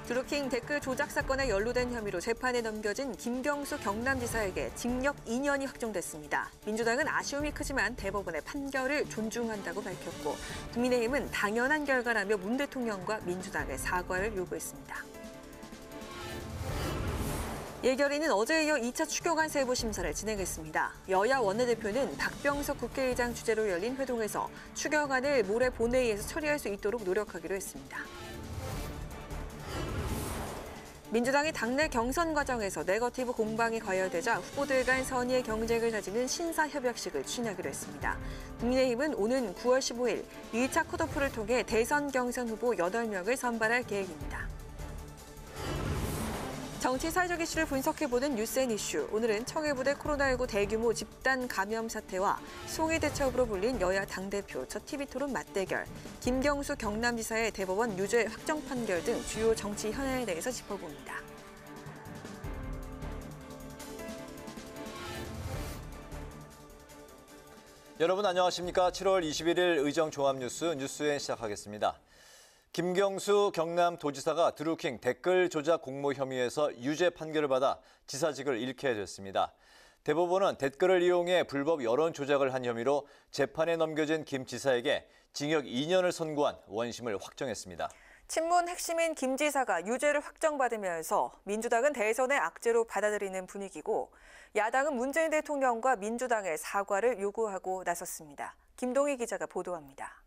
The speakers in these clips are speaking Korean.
드루킹 댓글 조작 사건에 연루된 혐의로 재판에 넘겨진 김경수 경남지사에게 징역 2년이 확정됐습니다. 민주당은 아쉬움이 크지만 대법원의 판결을 존중한다고 밝혔고 국민의힘은 당연한 결과라며 문 대통령과 민주당의 사과를 요구했습니다. 예결위는 어제에 이어 2차 추경안 세부 심사를 진행했습니다. 여야 원내대표는 박병석 국회의장 주재로 열린 회동에서 추경안을 모레 본회의에서 처리할 수 있도록 노력하기로 했습니다. 민주당이 당내 경선 과정에서 네거티브 공방이 과열되자 후보들 간 선의의 경쟁을 다지는 신사협약식을 추진하기로 했습니다. 국민의힘은 오는 9월 15일 2차 컷오프를 통해 대선 경선 후보 8명을 선발할 계획입니다. 정치 사회적 이슈를 분석해보는 뉴스앤 이슈. 오늘은 청해부대 코로나19 대규모 집단 감염 사태와 송이 대첩으로 불린 여야 당대표 첫 TV토론 맞대결, 김경수 경남지사의 대법원 유죄 확정 판결 등 주요 정치 현안에 대해서 짚어봅니다. 여러분 안녕하십니까? 7월 21일 의정 종합뉴스 뉴스앤 시작하겠습니다. 김경수 경남도지사가 드루킹 댓글 조작 공모 혐의에서 유죄 판결을 받아 지사직을 잃게 됐습니다. 대법원은 댓글을 이용해 불법 여론 조작을 한 혐의로 재판에 넘겨진 김 지사에게 징역 2년을 선고한 원심을 확정했습니다. 친문 핵심인 김 지사가 유죄를 확정받으면서 민주당은 대선의 악재로 받아들이는 분위기고 야당은 문재인 대통령과 민주당의 사과를 요구하고 나섰습니다. 김동희 기자가 보도합니다.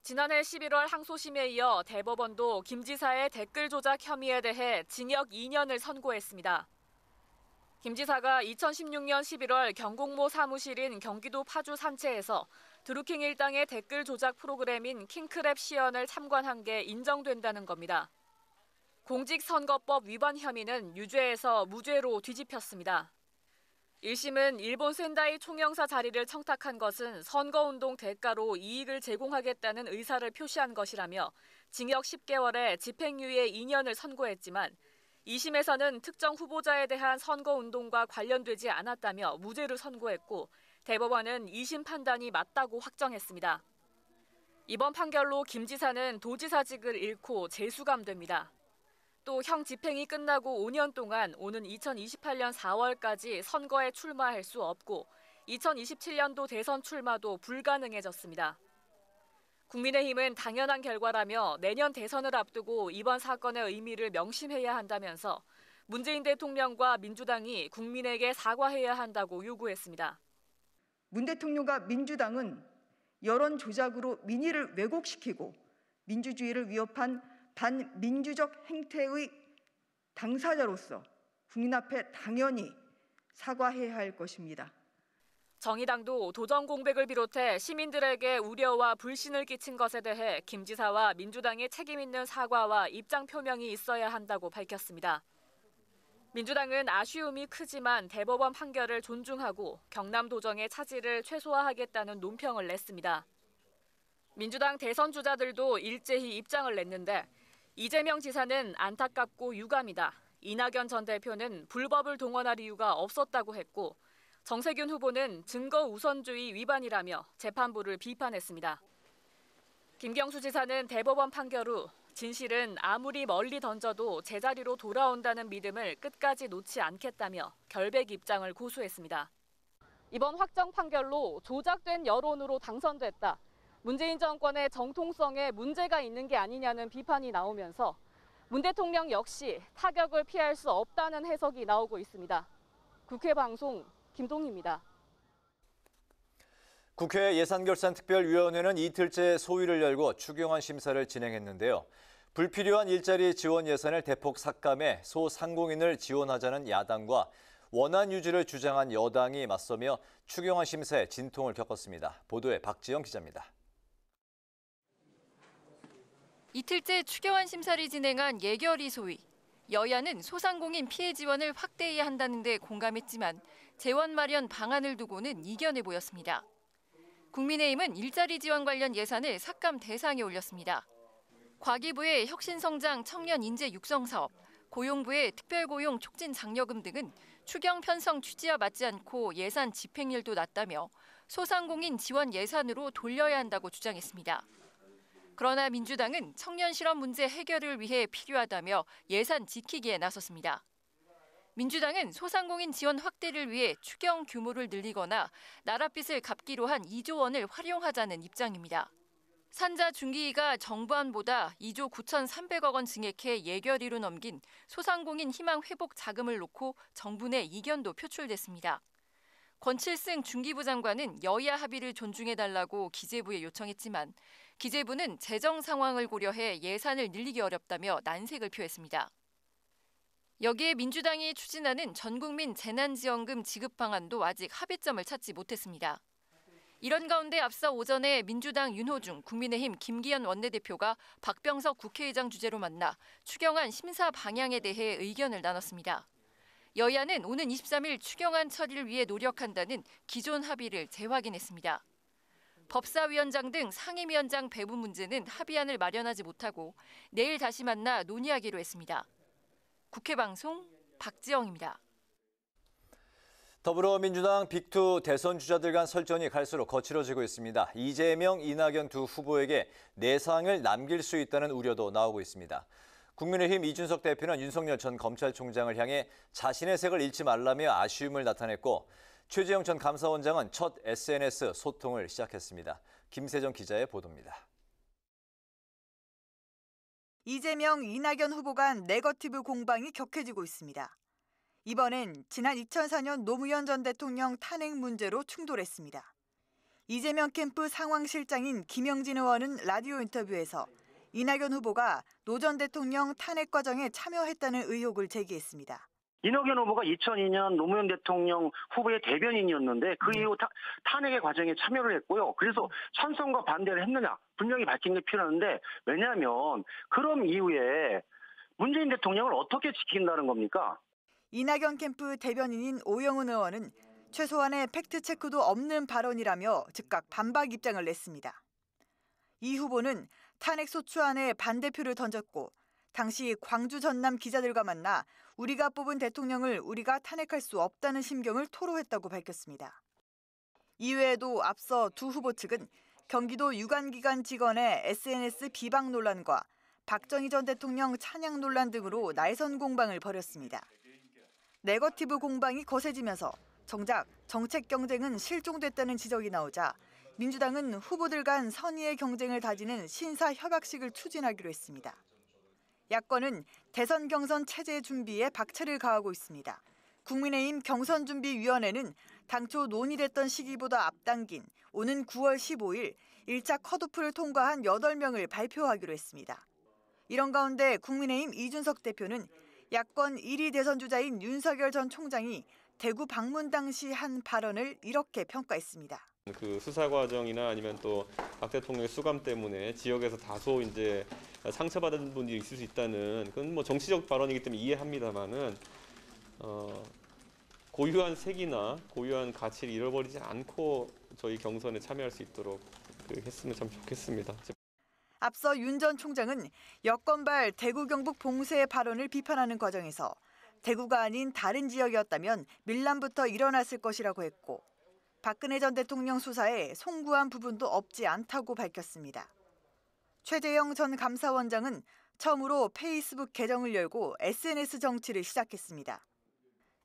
지난해 11월 항소심에 이어 대법원도 김 지사의 댓글 조작 혐의에 대해 징역 2년을 선고했습니다. 김 지사가 2016년 11월 경공모 사무실인 경기도 파주 산채에서 드루킹 일당의 댓글 조작 프로그램인 킹크랩 시연을 참관한 게 인정된다는 겁니다. 공직선거법 위반 혐의는 유죄에서 무죄로 뒤집혔습니다. 1심은 일본 센다이 총영사 자리를 청탁한 것은 선거운동 대가로 이익을 제공하겠다는 의사를 표시한 것이라며 징역 10개월에 집행유예 2년을 선고했지만 2심에서는 특정 후보자에 대한 선거운동과 관련되지 않았다며 무죄를 선고했고 대법원은 2심 판단이 맞다고 확정했습니다. 이번 판결로 김 지사는 도지사직을 잃고 재수감됩니다. 또 형 집행이 끝나고 5년 동안 오는 2028년 4월까지 선거에 출마할 수 없고 2027년도 대선 출마도 불가능해졌습니다. 국민의힘은 당연한 결과라며 내년 대선을 앞두고 이번 사건의 의미를 명심해야 한다면서 문재인 대통령과 민주당이 국민에게 사과해야 한다고 요구했습니다. 문 대통령과 민주당은 여론 조작으로 민의를 왜곡시키고 민주주의를 위협한 반민주적 행태의 당사자로서 국민 앞에 당연히 사과해야 할 것입니다. 정의당도 도정 공백을 비롯해 시민들에게 우려와 불신을 끼친 것에 대해 김 지사와 민주당의 책임 있는 사과와 입장 표명이 있어야 한다고 밝혔습니다. 민주당은 아쉬움이 크지만 대법원 판결을 존중하고 경남도정의 차질을 최소화하겠다는 논평을 냈습니다. 민주당 대선 주자들도 일제히 입장을 냈는데 이재명 지사는 안타깝고 유감이다. 이낙연 전 대표는 불법을 동원할 이유가 없었다고 했고 정세균 후보는 증거 우선주의 위반이라며 재판부를 비판했습니다. 김경수 지사는 대법원 판결 후 진실은 아무리 멀리 던져도 제자리로 돌아온다는 믿음을 끝까지 놓지 않겠다며 결백 입장을 고수했습니다. 이번 확정 판결로 조작된 여론으로 당선됐다. 문재인 정권의 정통성에 문제가 있는 게 아니냐는 비판이 나오면서 문 대통령 역시 타격을 피할 수 없다는 해석이 나오고 있습니다. 국회 방송 김동희입니다. 국회 예산결산특별위원회는 이틀째 소위를 열고 추경안 심사를 진행했는데요. 불필요한 일자리 지원 예산을 대폭 삭감해 소상공인을 지원하자는 야당과 원안 유지를 주장한 여당이 맞서며 추경안 심사에 진통을 겪었습니다. 보도에 박지영 기자입니다. 이틀째 추경안 심사를 진행한 예결위 소위. 여야는 소상공인 피해 지원을 확대해야 한다는 데 공감했지만 재원 마련 방안을 두고는 이견을 보였습니다. 국민의힘은 일자리 지원 관련 예산을 삭감 대상에 올렸습니다. 과기부의 혁신성장 청년 인재 육성 사업, 고용부의 특별고용 촉진 장려금 등은 추경 편성 취지와 맞지 않고 예산 집행률도 낮다며 소상공인 지원 예산으로 돌려야 한다고 주장했습니다. 그러나 민주당은 청년 실업 문제 해결을 위해 필요하다며 예산 지키기에 나섰습니다. 민주당은 소상공인 지원 확대를 위해 추경 규모를 늘리거나 나랏빚을 갚기로 한 2조 원을 활용하자는 입장입니다. 산자 중기위가 정부안보다 2조 9,300억 원 증액해 예결위로 넘긴 소상공인 희망 회복 자금을 놓고 정부 내 이견도 표출됐습니다. 권칠승 중기부 장관은 여야 합의를 존중해달라고 기재부에 요청했지만 기재부는 재정 상황을 고려해 예산을 늘리기 어렵다며 난색을 표했습니다. 여기에 민주당이 추진하는 전국민 재난지원금 지급 방안도 아직 합의점을 찾지 못했습니다. 이런 가운데 앞서 오전에 민주당 윤호중, 국민의힘 김기현 원내대표가 박병석 국회의장 주재로 만나 추경안 심사 방향에 대해 의견을 나눴습니다. 여야는 오는 23일 추경안 처리를 위해 노력한다는 기존 합의를 재확인했습니다. 법사위원장 등 상임위원장 배분 문제는 합의안을 마련하지 못하고 내일 다시 만나 논의하기로 했습니다. 국회방송 박지영입니다. 더불어민주당 빅2 대선 주자들 간 설전이 갈수록 거칠어지고 있습니다. 이재명, 이낙연 두 후보에게 내상을 남길 수 있다는 우려도 나오고 있습니다. 국민의힘 이준석 대표는 윤석열 전 검찰총장을 향해 자신의 색을 잃지 말라며 아쉬움을 나타냈고 최재형 전 감사원장은 첫 SNS 소통을 시작했습니다. 김세정 기자의 보도입니다. 이재명, 이낙연 후보 간 네거티브 공방이 격해지고 있습니다. 이번엔 지난 2004년 노무현 전 대통령 탄핵 문제로 충돌했습니다. 이재명 캠프 상황실장인 김영진 의원은 라디오 인터뷰에서 이낙연 후보가 노 전 대통령 탄핵 과정에 참여했다는 의혹을 제기했습니다. 이낙연 후보가 2002년 노무현 대통령 후보의 대변인이었는데 그 이후 탄핵의 과정에 참여를 했고요. 그래서 찬성과 반대를 했느냐 분명히 밝히는 게 필요한데 왜냐하면 그럼 이후에 문재인 대통령을 어떻게 지킨다는 겁니까? 이낙연 캠프 대변인인 오영훈 의원은 최소한의 팩트체크도 없는 발언이라며 즉각 반박 입장을 냈습니다. 이 후보는 탄핵 소추안에 반대표를 던졌고 당시 광주 전남 기자들과 만나 우리가 뽑은 대통령을 우리가 탄핵할 수 없다는 심경을 토로했다고 밝혔습니다. 이외에도 앞서 두 후보 측은 경기도 유관기관 직원의 SNS 비방 논란과 박정희 전 대통령 찬양 논란 등으로 날선 공방을 벌였습니다. 네거티브 공방이 거세지면서 정작 정책 경쟁은 실종됐다는 지적이 나오자 민주당은 후보들 간 선의의 경쟁을 다지는 신사협약식을 추진하기로 했습니다. 야권은 대선 경선 체제 준비에 박차를 가하고 있습니다. 국민의힘 경선준비위원회는 당초 논의됐던 시기보다 앞당긴 오는 9월 15일 1차 컷오프를 통과한 8명을 발표하기로 했습니다. 이런 가운데 국민의힘 이준석 대표는 야권 1위 대선 주자인 윤석열 전 총장이 대구 방문 당시 한 발언을 이렇게 평가했습니다. 그 수사 과정이나 아니면 또 박 대통령의 수감 때문에 지역에서 다소 이제 상처받은 분들이 있을 수 있다는 그건 뭐 정치적 발언이기 때문에 이해합니다만은 고유한 색이나 고유한 가치를 잃어버리지 않고 저희 경선에 참여할 수 있도록 했으면 참 좋겠습니다. 앞서 윤 전 총장은 여권발 대구 경북 봉쇄 발언을 비판하는 과정에서 대구가 아닌 다른 지역이었다면 밀란부터 일어났을 것이라고 했고 박근혜 전 대통령 수사에 송구한 부분도 없지 않다고 밝혔습니다. 최재형 전 감사원장은 처음으로 페이스북 계정을 열고 SNS 정치를 시작했습니다.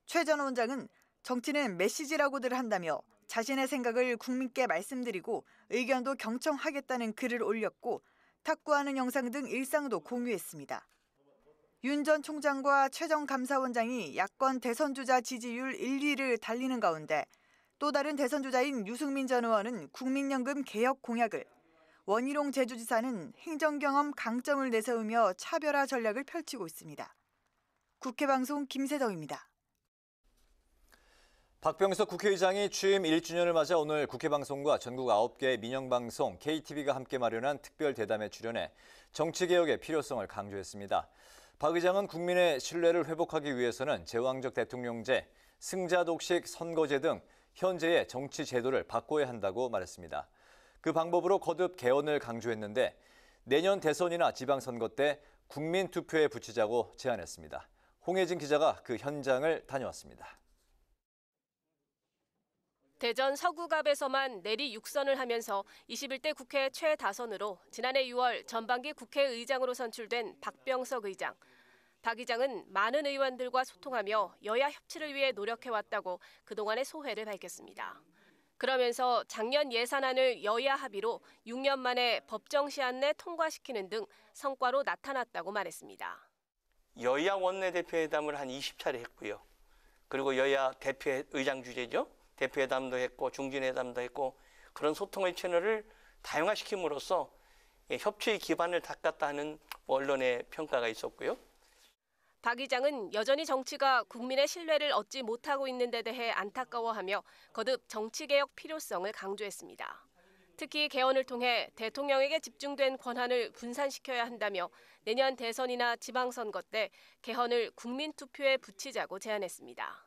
최 전 원장은 정치는 메시지라고들 한다며 자신의 생각을 국민께 말씀드리고 의견도 경청하겠다는 글을 올렸고 탁구하는 영상 등 일상도 공유했습니다. 윤 전 총장과 최 전 감사원장이 야권 대선 주자 지지율 1, 2위를 달리는 가운데 또 다른 대선 주자인 유승민 전 의원은 국민연금 개혁 공약을, 원희룡 제주지사는 행정경험 강점을 내세우며 차별화 전략을 펼치고 있습니다. 국회방송 김세정입니다. 박병석 국회의장이 취임 1주년을 맞아 오늘 국회방송과 전국 9개 민영방송 KTV가 함께 마련한 특별 대담에 출연해 정치개혁의 필요성을 강조했습니다. 박 의장은 국민의 신뢰를 회복하기 위해서는 제왕적 대통령제, 승자독식 선거제 등 현재의 정치 제도를 바꿔야 한다고 말했습니다. 그 방법으로 거듭 개헌을 강조했는데 내년 대선이나 지방선거 때 국민 투표에 붙이자고 제안했습니다. 홍혜진 기자가 그 현장을 다녀왔습니다. 대전 서구갑에서만 내리 6선을 하면서 21대 국회 최다선으로 지난해 6월 전반기 국회의장으로 선출된 박병석 의장. 박 의장은 많은 의원들과 소통하며 여야 협치를 위해 노력해왔다고 그동안의 소회를 밝혔습니다. 그러면서 작년 예산안을 여야 합의로 6년 만에 법정 시한 내 통과시키는 등 성과로 나타났다고 말했습니다. 여야 원내대표회담을 한 20차례 했고요. 그리고 여야 대표의장 주재죠. 대표회담도 했고 중진회담도 했고 그런 소통의 채널을 다양화시킴으로써 협치의 기반을 닦았다 하는 언론의 평가가 있었고요. 박 의장은 여전히 정치가 국민의 신뢰를 얻지 못하고 있는 데 대해 안타까워하며 거듭 정치개혁 필요성을 강조했습니다. 특히 개헌을 통해 대통령에게 집중된 권한을 분산시켜야 한다며 내년 대선이나 지방선거 때 개헌을 국민투표에 붙이자고 제안했습니다.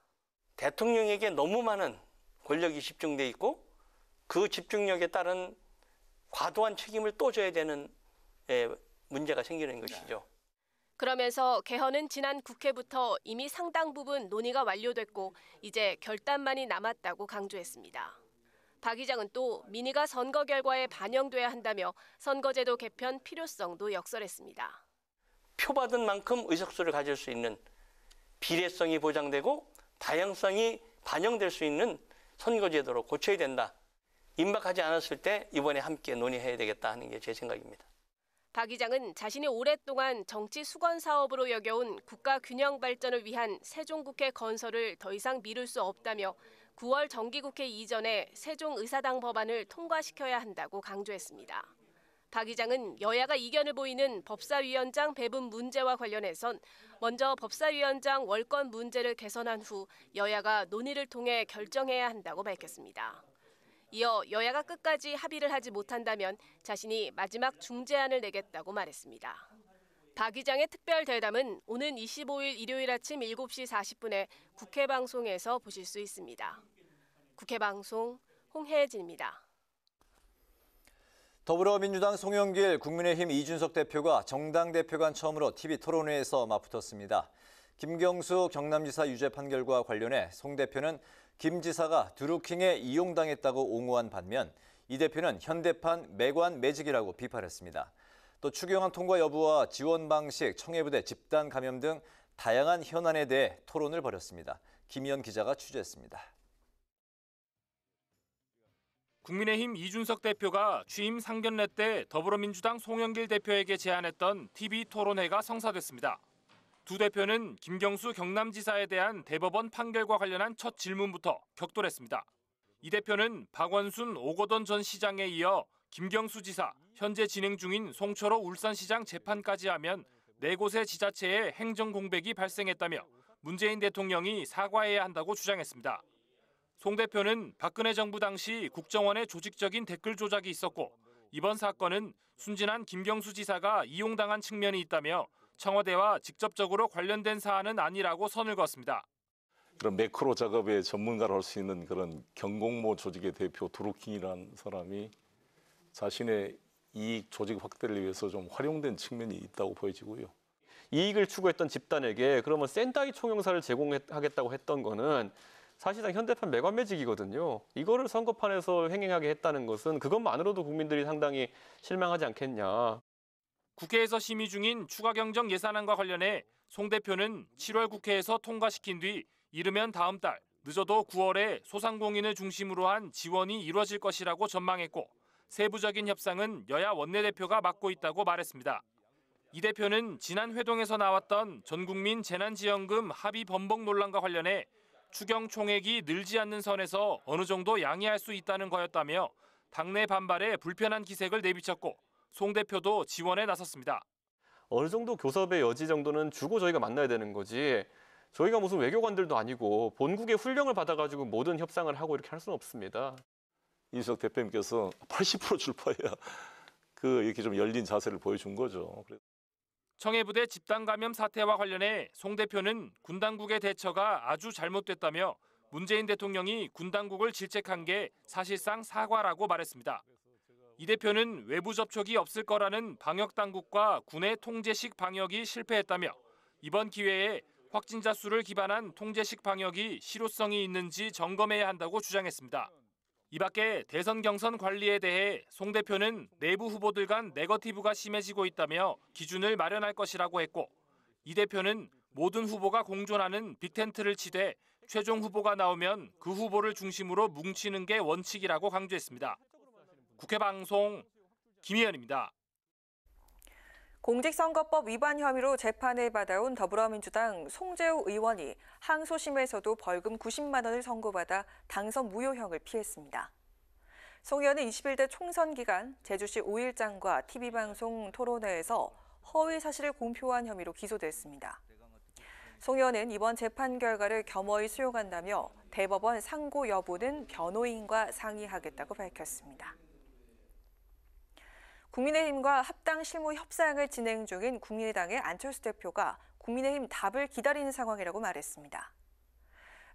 대통령에게 너무 많은 권력이 집중돼 있고 그 집중력에 따른 과도한 책임을 또 져야 되는 문제가 생기는 것이죠. 그러면서 개헌은 지난 국회부터 이미 상당 부분 논의가 완료됐고 이제 결단만이 남았다고 강조했습니다. 박 의장은 또 민의가 선거 결과에 반영돼야 한다며 선거제도 개편 필요성도 역설했습니다. 표받은 만큼 의석수를 가질 수 있는 비례성이 보장되고 다양성이 반영될 수 있는 선거제도로 고쳐야 된다. 임박하지 않았을 때 이번에 함께 논의해야 되겠다 하는 게 제 생각입니다. 박 의장은 자신이 오랫동안 정치 수건 사업으로 여겨온 국가 균형 발전을 위한 세종국회 건설을 더 이상 미룰 수 없다며 9월 정기국회 이전에 세종의사당 법안을 통과시켜야 한다고 강조했습니다. 박 의장은 여야가 이견을 보이는 법사위원장 배분 문제와 관련해선 먼저 법사위원장 월권 문제를 개선한 후 여야가 논의를 통해 결정해야 한다고 밝혔습니다. 이어 여야가 끝까지 합의를 하지 못한다면 자신이 마지막 중재안을 내겠다고 말했습니다. 박 의장의 특별 대담은 오는 25일 일요일 아침 7시 40분에 국회 방송에서 보실 수 있습니다. 국회 방송 홍혜진입니다. 더불어민주당 송영길, 국민의힘 이준석 대표가 정당 대표 간 처음으로 TV 토론회에서 맞붙었습니다. 김경수 경남지사 유죄 판결과 관련해 송 대표는 김 지사가 드루킹에 이용당했다고 옹호한 반면 이 대표는 현대판 매관 매직이라고 비판했습니다. 또 추경안 통과 여부와 지원 방식, 청해부대 집단 감염 등 다양한 현안에 대해 토론을 벌였습니다. 김희연 기자가 취재했습니다. 국민의힘 이준석 대표가 취임 상견례 때 더불어민주당 송영길 대표에게 제안했던 TV 토론회가 성사됐습니다. 두 대표는 김경수 경남지사에 대한 대법원 판결과 관련한 첫 질문부터 격돌했습니다. 이 대표는 박원순 오거돈 전 시장에 이어 김경수 지사, 현재 진행 중인 송철호 울산시장 재판까지 하면 4곳의 지자체에 행정 공백이 발생했다며 문재인 대통령이 사과해야 한다고 주장했습니다. 송 대표는 박근혜 정부 당시 국정원의 조직적인 댓글 조작이 있었고 이번 사건은 순진한 김경수 지사가 이용당한 측면이 있다며 청와대와 직접적으로 관련된 사안은 아니라고 선을 그었습니다. 그런 매크로 작업의 전문가로 할 수 있는 그런 경공모 조직의 대표 드루킹이라는 사람이 자신의 이익 조직 확대를 위해서 좀 활용된 측면이 있다고 보여지고요. 이익을 추구했던 집단에게 그러면 센다이 총영사를 제공하겠다고 했던 거는 사실상 현대판 매관매직이거든요. 이거를 선거판에서 횡행하게 했다는 것은 그것만으로도 국민들이 상당히 실망하지 않겠냐. 국회에서 심의 중인 추가 경정 예산안과 관련해 송 대표는 7월 국회에서 통과시킨 뒤 이르면 다음 달, 늦어도 9월에 소상공인을 중심으로 한 지원이 이루어질 것이라고 전망했고 세부적인 협상은 여야 원내대표가 맡고 있다고 말했습니다. 이 대표는 지난 회동에서 나왔던 전국민 재난지원금 합의 번복 논란과 관련해 추경 총액이 늘지 않는 선에서 어느 정도 양해할 수 있다는 거였다며 당내 반발에 불편한 기색을 내비쳤고 송 대표도 지원에 나섰습니다. 어느 정도 교섭의 여지 정도는 주고 저희가 만나야 되는 거지. 저희가 무슨 외교관들도 아니고 본국의 훈령을 받아가지고 모든 협상을 하고 이렇게 할 수는 없습니다. 이준석 대표님께서 80% 출파해야 이렇게 좀 열린 자세를 보여준 거죠. 청해부대 집단 감염 사태와 관련해 송 대표는 군 당국의 대처가 아주 잘못됐다며 문재인 대통령이 군 당국을 질책한 게 사실상 사과라고 말했습니다. 이 대표는 외부 접촉이 없을 거라는 방역 당국과 군의 통제식 방역이 실패했다며 이번 기회에 확진자 수를 기반한 통제식 방역이 실효성이 있는지 점검해야 한다고 주장했습니다. 이 밖에 대선 경선 관리에 대해 송 대표는 내부 후보들 간 네거티브가 심해지고 있다며 기준을 마련할 것이라고 했고, 이 대표는 모든 후보가 공존하는 빅텐트를 치되 최종 후보가 나오면 그 후보를 중심으로 뭉치는 게 원칙이라고 강조했습니다. 국회 방송 김희연입니다. 공직선거법 위반 혐의로 재판을 받아온 더불어민주당 송재호 의원이 항소심에서도 벌금 90만 원을 선고받아 당선 무효형을 피했습니다. 송 의원은 21대 총선 기간 제주시 5일장과 TV방송 토론회에서 허위 사실을 공표한 혐의로 기소됐습니다. 송 의원은 이번 재판 결과를 겸허히 수용한다며 대법원 상고 여부는 변호인과 상의하겠다고 밝혔습니다. 국민의힘과 합당 실무 협상을 진행 중인 국민의당의 안철수 대표가 국민의힘 답을 기다리는 상황이라고 말했습니다.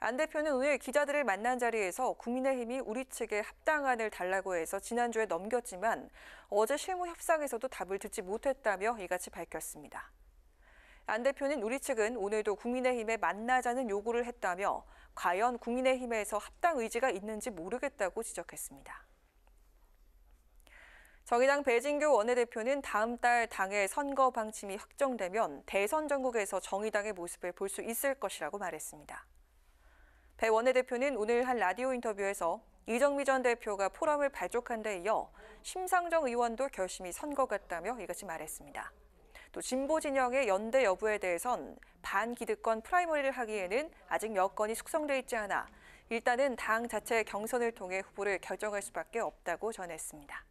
안 대표는 오늘 기자들을 만난 자리에서 국민의힘이 우리 측에 합당안을 달라고 해서 지난주에 넘겼지만 어제 실무 협상에서도 답을 듣지 못했다며 이같이 밝혔습니다. 안 대표는 우리 측은 오늘도 국민의힘에 만나자는 요구를 했다며 과연 국민의힘에서 합당 의지가 있는지 모르겠다고 지적했습니다. 정의당 배진교 원내대표는 다음 달 당의 선거 방침이 확정되면 대선 전국에서 정의당의 모습을 볼 수 있을 것이라고 말했습니다. 배 원내대표는 오늘 한 라디오 인터뷰에서 이정미 전 대표가 포럼을 발족한 데 이어 심상정 의원도 결심이 선 것 같다며 이같이 말했습니다. 또 진보 진영의 연대 여부에 대해선 반기득권 프라이머리를 하기에는 아직 여건이 숙성돼 있지 않아 일단은 당 자체 경선을 통해 후보를 결정할 수밖에 없다고 전했습니다.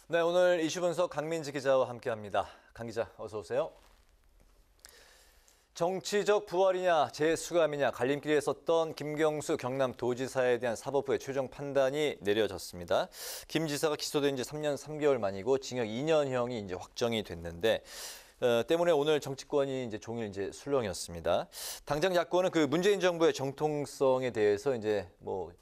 네, 오늘 이슈 분석 강민지 기자와 함께합니다. 강 기자, 어서 오세요. 정치적 부활이냐 재수감이냐 갈림길에 섰던 김경수 경남도지사에 대한 사법부의 최종 판단이 내려졌습니다. 김 지사가 기소된 지 3년 3개월 만이고 징역 2년형이 이제 확정이 됐는데 때문에 오늘 정치권이 이제 종일 이제 술렁이었습니다. 당장 야권은 그 문재인 정부의 정통성에 대해서 이제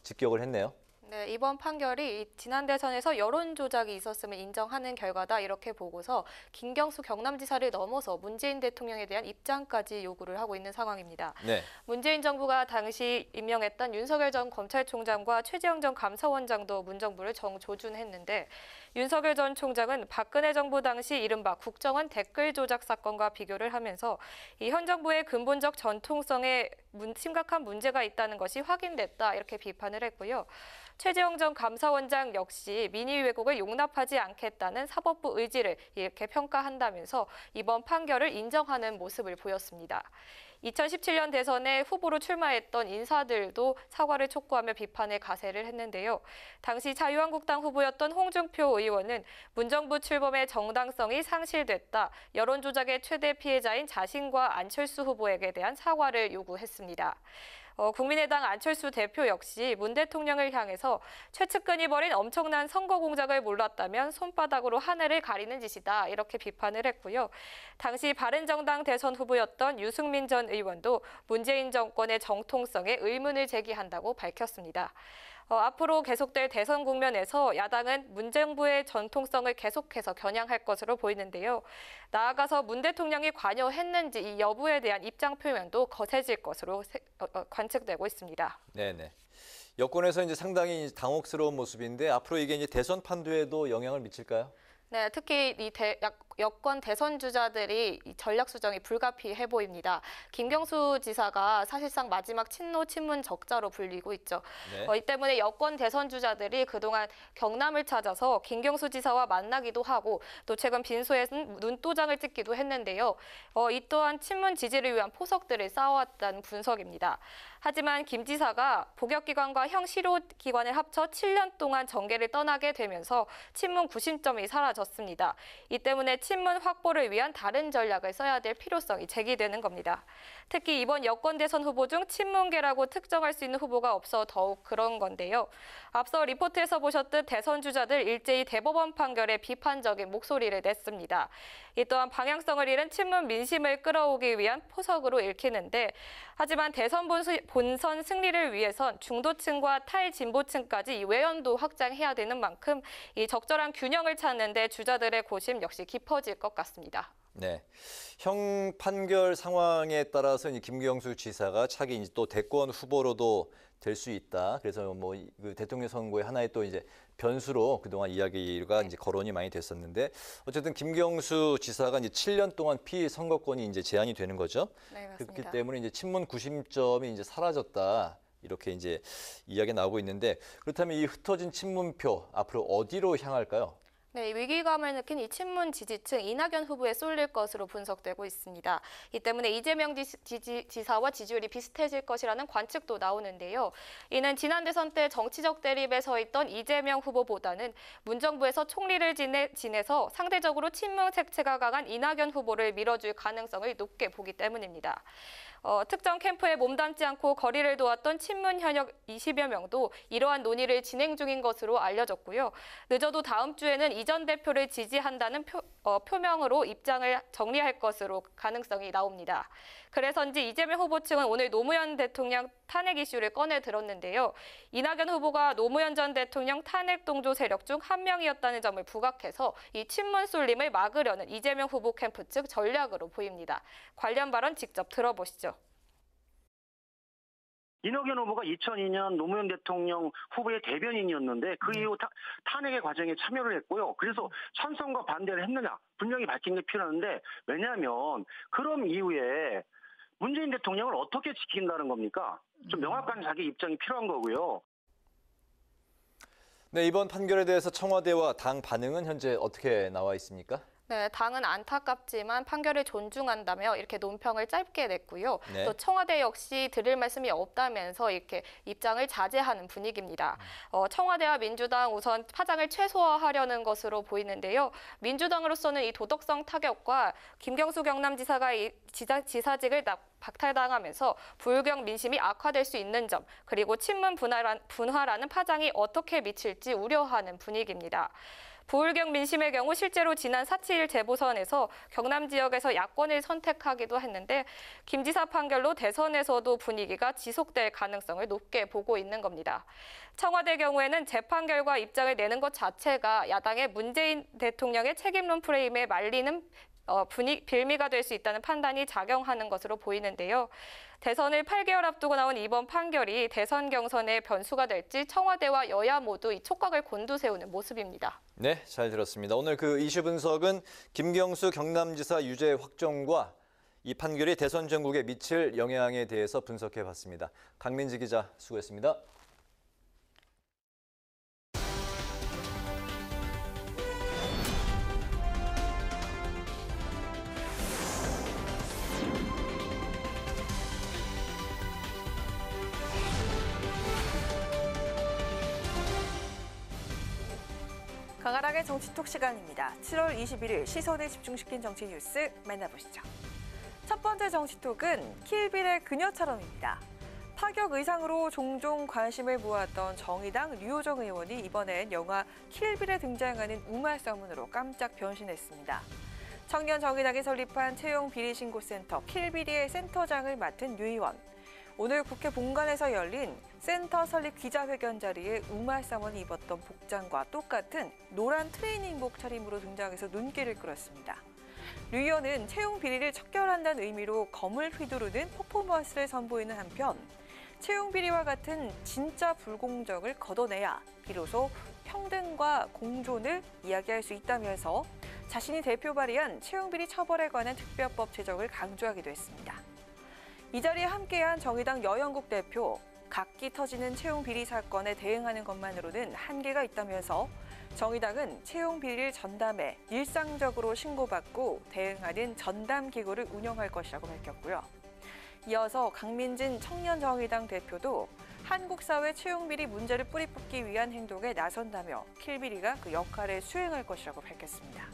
직격을 했네요. 네, 이번 판결이 지난 대선에서 여론 조작이 있었음을 인정하는 결과다 이렇게 보고서 김경수 경남지사를 넘어서 문재인 대통령에 대한 입장까지 요구를 하고 있는 상황입니다. 네. 문재인 정부가 당시 임명했던 윤석열 전 검찰총장과 최재형 전 감사원장도 문정부를 정조준했는데 윤석열 전 총장은 박근혜 정부 당시 이른바 국정원 댓글 조작 사건과 비교를 하면서 이 현 정부의 근본적 전통성에 심각한 문제가 있다는 것이 확인됐다 이렇게 비판을 했고요. 최재형 전 감사원장 역시 민의 왜곡을 용납하지 않겠다는 사법부 의지를 이렇게 평가한다면서 이번 판결을 인정하는 모습을 보였습니다. 2017년 대선에 후보로 출마했던 인사들도 사과를 촉구하며 비판의 가세를 했는데요. 당시 자유한국당 후보였던 홍준표 의원은 문정부 출범의 정당성이 상실됐다. 여론 조작의 최대 피해자인 자신과 안철수 후보에게 대한 사과를 요구했습니다. 국민의당 안철수 대표 역시 문 대통령을 향해서 최측근이 벌인 엄청난 선거 공작을 몰랐다면 손바닥으로 하늘을 가리는 짓이다 이렇게 비판을 했고요. 당시 바른정당 대선 후보였던 유승민 전 의원도 문재인 정권의 정통성에 의문을 제기한다고 밝혔습니다. 앞으로 계속될 대선 국면에서 야당은 문 정부의 전통성을 계속해서 겨냥할 것으로 보이는데요. 나아가서 문 대통령이 관여했는지 이 여부에 대한 입장 표명도 거세질 것으로 관측되고 있습니다. 네네. 여권에서 이제 상당히 당혹스러운 모습인데 앞으로 이게 이제 대선 판도에도 영향을 미칠까요? 네, 특히 이 여권 대선 주자들이 전략 수정이 불가피해 보입니다. 김경수 지사가 사실상 마지막 친문 적자로 불리고 있죠. 네. 이 때문에 여권 대선 주자들이 그동안 경남을 찾아서 김경수 지사와 만나기도 하고 또 최근 빈소에서는 눈도장을 찍기도 했는데요. 이 또한 친문 지지를 위한 포석들을 쌓아왔다는 분석입니다. 하지만 김 지사가 복역기관과 형실효기관을 합쳐 7년 동안 정계를 떠나게 되면서 친문 구심점이 사라졌습니다. 높아졌습니다. 이 때문에 친문 확보를 위한 다른 전략을 써야 될 필요성이 제기되는 겁니다. 특히 이번 여권 대선 후보 중 친문계라고 특정할 수 있는 후보가 없어 더욱 그런 건데요. 앞서 리포트에서 보셨듯 대선 주자들 일제히 대법원 판결에 비판적인 목소리를 냈습니다. 이 또한 방향성을 잃은 친문 민심을 끌어오기 위한 포석으로 읽히는데, 하지만 대선 본선 승리를 위해선 중도층과 탈진보층까지 이 외연도 확장해야 되는 만큼 이 적절한 균형을 찾는 데 주자들의 고심 역시 깊어질 것 같습니다. 네, 형 판결 상황에 따라서 김경수 지사가 차기 이제 또 대권 후보로도 될 수 있다. 그래서 뭐 그 대통령 선거의 하나의 또 이제 변수로 그동안 이야기가 이제 거론이 많이 됐었는데, 어쨌든 김경수 지사가 이제 7년 동안 피해 선거권이 이제 제한이 되는 거죠. 네, 맞습니다. 그렇기 때문에 이제 친문 구심점이 이제 사라졌다. 이렇게 이제 이야기가 나오고 있는데, 그렇다면 이 흩어진 친문표 앞으로 어디로 향할까요? 네, 위기감을 느낀 이 친문 지지층 이낙연 후보에 쏠릴 것으로 분석되고 있습니다. 이 때문에 이재명 지사와 지지율이 비슷해질 것이라는 관측도 나오는데요. 이는 지난 대선 때 정치적 대립에 서 있던 이재명 후보보다는 문정부에서 총리를 지내서 상대적으로 친문 색채가 강한 이낙연 후보를 밀어줄 가능성을 높게 보기 때문입니다. 특정 캠프에 몸담지 않고 거리를 두었던 친문 현역 20여 명도 이러한 논의를 진행 중인 것으로 알려졌고요. 늦어도 다음 주에는 이 전 대표를 지지한다는 표명으로 입장을 정리할 것으로 가능성이 나옵니다. 그래서인지 이재명 후보 측은 오늘 노무현 대통령 탄핵 이슈를 꺼내 들었는데요. 이낙연 후보가 노무현 전 대통령 탄핵 동조 세력 중 한 명이었다는 점을 부각해서 이 친문 쏠림을 막으려는 이재명 후보 캠프 측 전략으로 보입니다. 관련 발언 직접 들어보시죠. 이낙연 후보가 2002년 노무현 대통령 후보의 대변인이었는데 그 이후 탄핵의 과정에 참여를 했고요. 그래서 찬성과 반대를 했느냐 분명히 밝히는 게 필요한데, 왜냐하면 그럼 이후에 문재인 대통령을 어떻게 지킨다는 겁니까? 좀 명확한 자기 입장이 필요한 거고요. 네, 이번 판결에 대해서 청와대와 당 반응은 현재 어떻게 나와 있습니까? 네, 당은 안타깝지만 판결을 존중한다며 이렇게 논평을 짧게 냈고요. 네. 또 청와대 역시 드릴 말씀이 없다면서 이렇게 입장을 자제하는 분위기입니다. 청와대와 민주당 우선 파장을 최소화하려는 것으로 보이는데요. 민주당으로서는 이 도덕성 타격과 김경수 경남지사가 이 지사직을 박탈당하면서 불경 민심이 악화될 수 있는 점, 그리고 친문 분화라는 파장이 어떻게 미칠지 우려하는 분위기입니다. 부울경 민심의 경우 실제로 지난 4.7 재보선에서 경남 지역에서 야권을 선택하기도 했는데, 김 지사 판결로 대선에서도 분위기가 지속될 가능성을 높게 보고 있는 겁니다. 청와대 경우에는 재판 결과 입장을 내는 것 자체가 야당의 문재인 대통령의 책임론 프레임에 말리는 빌미가 될 수 있다는 판단이 작용하는 것으로 보이는데요. 대선을 8개월 앞두고 나온 이번 판결이 대선 경선의 변수가 될지 청와대와 여야 모두 이 촉각을 곤두세우는 모습입니다. 네, 잘 들었습니다. 오늘 그 이슈 분석은 김경수 경남지사 유죄 확정과 이 판결이 대선 전국에 미칠 영향에 대해서 분석해봤습니다. 강민지 기자 수고했습니다. 강하락의 정치톡 시간입니다. 7월 21일 시선을 집중시킨 정치 뉴스 만나보시죠. 첫 번째 정치톡은 킬빌의 그녀처럼입니다. 파격 의상으로 종종 관심을 모았던 정의당 류호정 의원이 이번엔 영화 킬빌에 등장하는 우마 서문으로 깜짝 변신했습니다. 청년 정의당이 설립한 채용 비리신고센터 킬빌의 센터장을 맡은 류 의원. 오늘 국회 본관에서 열린 센터 설립 기자회견 자리에 우마 사원이 입었던 복장과 똑같은 노란 트레이닝복 차림으로 등장해서 눈길을 끌었습니다. 류 의원은 채용 비리를 척결한다는 의미로 검을 휘두르는 퍼포먼스를 선보이는 한편, 채용 비리와 같은 진짜 불공정을 걷어내야 비로소 평등과 공존을 이야기할 수 있다면서 자신이 대표 발의한 채용 비리 처벌에 관한 특별법 제정을 강조하기도 했습니다. 이 자리에 함께한 정의당 여영국 대표, 각기 터지는 채용 비리 사건에 대응하는 것만으로는 한계가 있다면서 정의당은 채용 비리를 전담해 일상적으로 신고받고 대응하는 전담 기구를 운영할 것이라고 밝혔고요. 이어서 강민진 청년정의당 대표도 한국 사회 채용 비리 문제를 뿌리 뽑기 위한 행동에 나선다며 킬비리가 그 역할을 수행할 것이라고 밝혔습니다.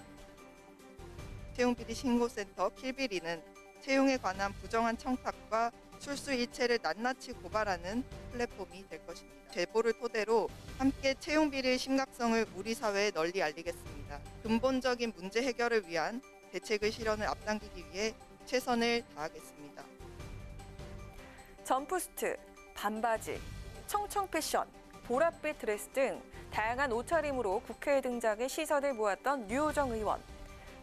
채용비리 신고센터 킬비리는 채용에 관한 부정한 청탁과 출수 일체를 낱낱이 고발하는 플랫폼이 될 것입니다. 제보를 토대로 함께 채용비리의 심각성을 우리 사회에 널리 알리겠습니다. 근본적인 문제 해결을 위한 대책의 실현을 앞당기기 위해 최선을 다하겠습니다. 점프스트, 반바지, 청청 패션, 보랏빛 드레스 등 다양한 옷차림으로 국회에 등장해 시선을 모았던 류호정 의원.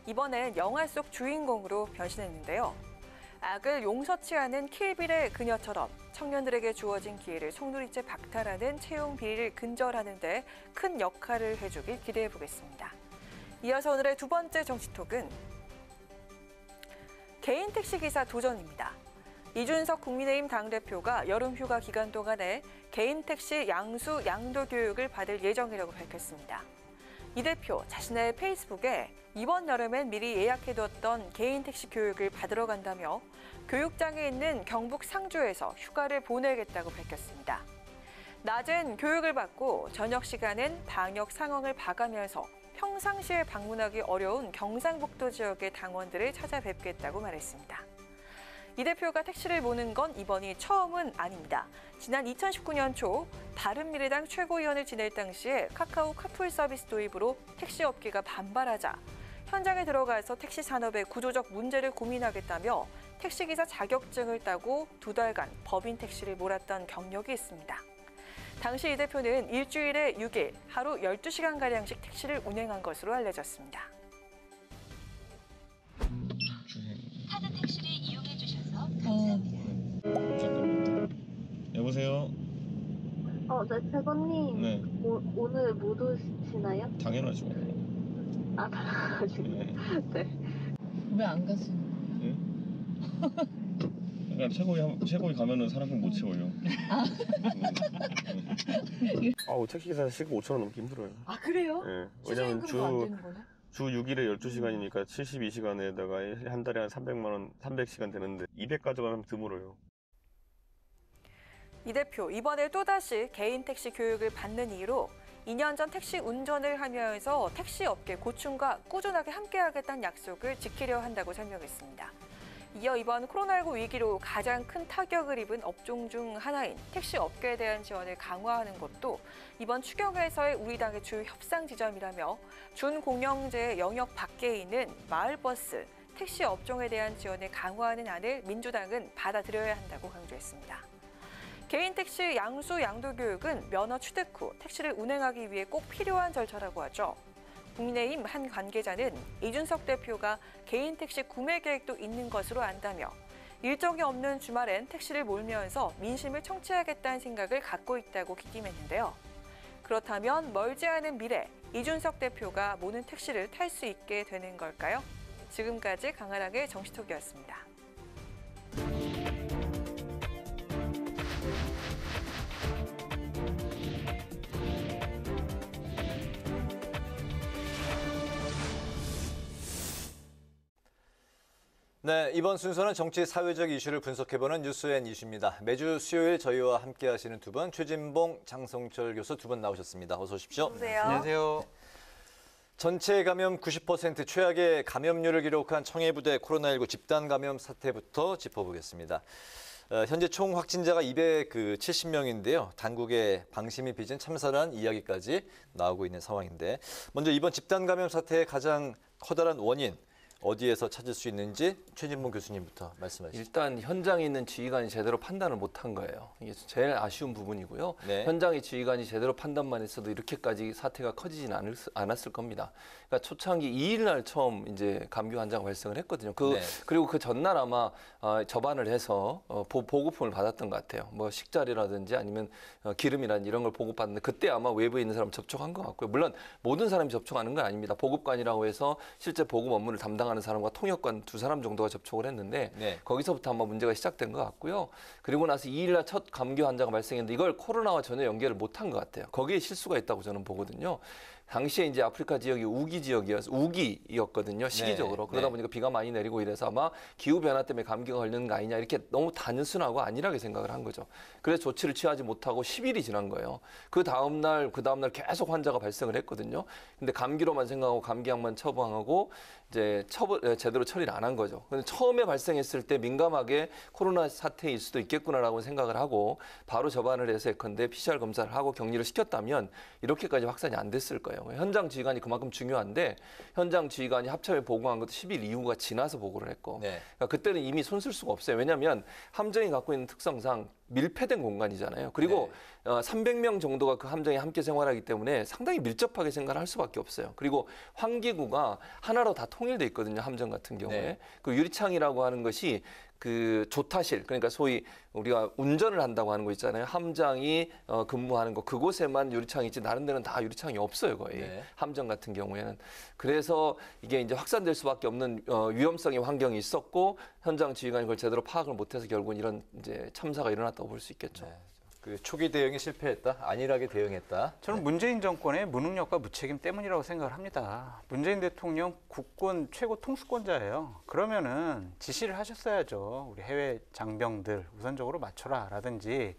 이번엔 영화 속 주인공으로 변신했는데요. 악을 용서치 않은 킬빌의 그녀처럼 청년들에게 주어진 기회를 송두리째 박탈하는 채용 비리를 근절하는 데 큰 역할을 해주길 기대해보겠습니다. 이어서 오늘의 두 번째 정치톡은 개인 택시기사 도전입니다. 이준석 국민의힘 당대표가 여름휴가 기간 동안에 개인 택시 양수 양도 교육을 받을 예정이라고 밝혔습니다. 이 대표 자신의 페이스북에 이번 여름엔 미리 예약해뒀던 개인 택시 교육을 받으러 간다며 교육장에 있는 경북 상주에서 휴가를 보내겠다고 밝혔습니다. 낮엔 교육을 받고 저녁 시간엔 방역 상황을 봐가면서 평상시에 방문하기 어려운 경상북도 지역의 당원들을 찾아뵙겠다고 말했습니다. 이 대표가 택시를 모는 건 이번이 처음은 아닙니다. 지난 2019년 초 바른미래당 최고위원을 지낼 당시에 카카오 카풀 서비스 도입으로 택시 업계가 반발하자 현장에 들어가서 택시 산업의 구조적 문제를 고민하겠다며 택시기사 자격증을 따고 2달간 법인 택시를 몰았던 경력이 있습니다. 당시 이 대표는 일주일에 6일, 하루 12시간가량씩 택시를 운행한 것으로 알려졌습니다. 카드 택시를 이용해 주셔서 감사합니다. 여보세요? 네, 최고님. 네. 오늘 못 오시나요? 당연하죠. 당연하시고. 네. 왜 안 가시는 그러니까 최고위 가면은 사람을 못 채워요. 택시기사 시급 5,000원 넘기 힘들어요. 아, 그래요? 네. 왜냐면 주 6일에 12시간이니까 72시간에다가 한 달에 한 300만 원, 300시간 되는데 200 가져가면 드물어요. 이 대표 이번에 또다시 개인 택시 교육을 받는 이유로 2년 전 택시 운전을 하면서 택시 업계 고충과 꾸준하게 함께하겠다는 약속을 지키려 한다고 설명했습니다. 이어 이번 코로나19 위기로 가장 큰 타격을 입은 업종 중 하나인 택시 업계에 대한 지원을 강화하는 것도 이번 추경에서의 우리 당의 주 협상 지점이라며 준공영제 영역 밖에 있는 마을버스, 택시 업종에 대한 지원을 강화하는 안을 민주당은 받아들여야 한다고 강조했습니다. 개인 택시 양수 양도 교육은 면허 취득 후 택시를 운행하기 위해 꼭 필요한 절차라고 하죠. 국민의힘 한 관계자는 이준석 대표가 개인 택시 구매 계획도 있는 것으로 안다며 일정이 없는 주말엔 택시를 몰면서 민심을 청취하겠다는 생각을 갖고 있다고 기김했는데요. 그렇다면 멀지 않은 미래 이준석 대표가 모는 택시를 탈 수 있게 되는 걸까요? 지금까지 강아랑의 정치톡이었습니다. 네, 이번 순서는 정치 사회적 이슈를 분석해보는 뉴스앤 이슈입니다. 매주 수요일 저희와 함께하시는 두 분, 최진봉, 장성철 교수 두 분 나오셨습니다. 어서 오십시오. 안녕하세요. 전체 감염 90% 최악의 감염률을 기록한 청해부대 코로나19 집단 감염 사태부터 짚어보겠습니다. 현재 총 확진자가 270명인데요. 당국의 방심이 빚은 참사라는 이야기까지 나오고 있는 상황인데, 먼저 이번 집단 감염 사태의 가장 커다란 원인, 어디에서 찾을 수 있는지 최진봉 교수님부터 말씀하시죠. 일단 현장에 있는 지휘관이 제대로 판단을 못한 거예요. 이게 제일 아쉬운 부분이고요. 네. 현장의 지휘관이 제대로 판단만 했어도 이렇게까지 사태가 커지진 않았을 겁니다. 그러니까 초창기 2일 날 처음 이제 감기 환자가 발생을 했거든요. 그리고 그 전날 아마 접안을 해서 보고품을 받았던 것 같아요. 뭐 식자리라든지 아니면 기름이라든지 이런 걸 보고받는데 그때 아마 외부에 있는 사람 접촉한 것 같고요. 물론 모든 사람이 접촉하는 건 아닙니다. 보급관이라고 해서 실제 보급 업무를 담당하는 사람과 통역관 2사람 정도가 접촉을 했는데 거기서부터 아마 문제가 시작된 것 같고요. 그리고 나서 2일 날 첫 감기 환자가 발생했는데 이걸 코로나와 전혀 연결을 못한 것 같아요. 거기에 실수가 있다고 저는 보거든요. 당시에 이제 아프리카 지역이 우기였거든요. 시기적으로. 네. 그러다 보니까 비가 많이 내리고 이래서 아마 기후 변화 때문에 감기가 걸리는 거 아니냐 이렇게 너무 단순하고 안일하게 생각을 한 거죠. 그래서 조치를 취하지 못하고 10일이 지난 거예요. 그 다음 날 계속 환자가 발생을 했거든요. 근데 감기로만 생각하고 감기약만 처방하고 이제 제대로 처리를 안 한 거죠. 근데 처음에 발생했을 때 민감하게 코로나 사태일 수도 있겠구나라고 생각을 하고 바로 접안을 해서 예컨대 PCR 검사를 하고 격리를 시켰다면 이렇게까지 확산이 안 됐을 거예요. 현장 지휘관이 그만큼 중요한데 현장 지휘관이 합참에 보고한 것도 10일 이후가 지나서 보고를 했고 그러니까 그때는 이미 손 쓸 수가 없어요. 왜냐하면 함정이 갖고 있는 특성상 밀폐된 공간이잖아요. 그리고 300명 정도가 그 함정에 함께 생활하기 때문에 상당히 밀접하게 생활할 수밖에 없어요. 그리고 환기구가 하나로 다 통일돼 있거든요. 함정 같은 경우에. 그 유리창이라고 하는 것이 그 조타실, 그러니까 소위 우리가 운전을 한다고 하는 거 있잖아요. 함장이 근무하는 거 그곳에만 유리창이 있지 다른 데는 다 유리창이 없어요, 거의. 함정 같은 경우에는. 그래서 이게 이제 확산될 수밖에 없는 위험성의 환경이 있었고 현장 지휘관이 그걸 제대로 파악을 못해서 결국은 이런 이제 참사가 일어났다고 볼 수 있겠죠. 그 초기 대응이 실패했다, 안일하게 대응했다. 저는 문재인 정권의 무능력과 무책임 때문이라고 생각을 합니다. 문재인 대통령 국군 최고 통수권자예요. 그러면은 지시를 하셨어야죠. 우리 해외 장병들 우선적으로 맞춰라라든지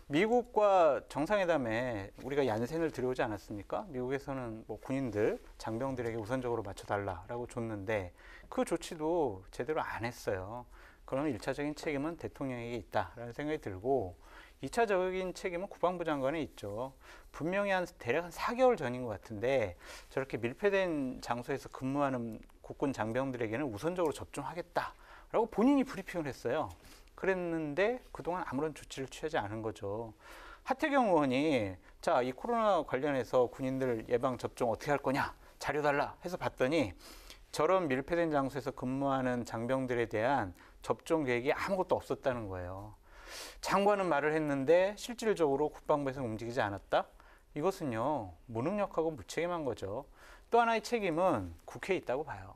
미국과 정상회담에 우리가 얀센을 들여오지 않았습니까? 미국에서는 뭐 군인들, 장병들에게 우선적으로 맞춰달라라고 줬는데 그 조치도 제대로 안 했어요. 그러면 1차적인 책임은 대통령에게 있다라는 생각이 들고 2차적인 책임은 국방부 장관에 있죠. 분명히 대략 한 4개월 전인 것 같은데 저렇게 밀폐된 장소에서 근무하는 국군 장병들에게는 우선적으로 접종하겠다라고 본인이 브리핑을 했어요. 그랬는데 그동안 아무런 조치를 취하지 않은 거죠. 하태경 의원이 자, 이 코로나 관련해서 군인들 예방 접종 어떻게 할 거냐 자료 달라 해서 봤더니 저런 밀폐된 장소에서 근무하는 장병들에 대한 접종 계획이 아무것도 없었다는 거예요. 장관은 말을 했는데 실질적으로 국방부에서 움직이지 않았다? 이것은요, 무능력하고 무책임한 거죠. 또 하나의 책임은 국회에 있다고 봐요.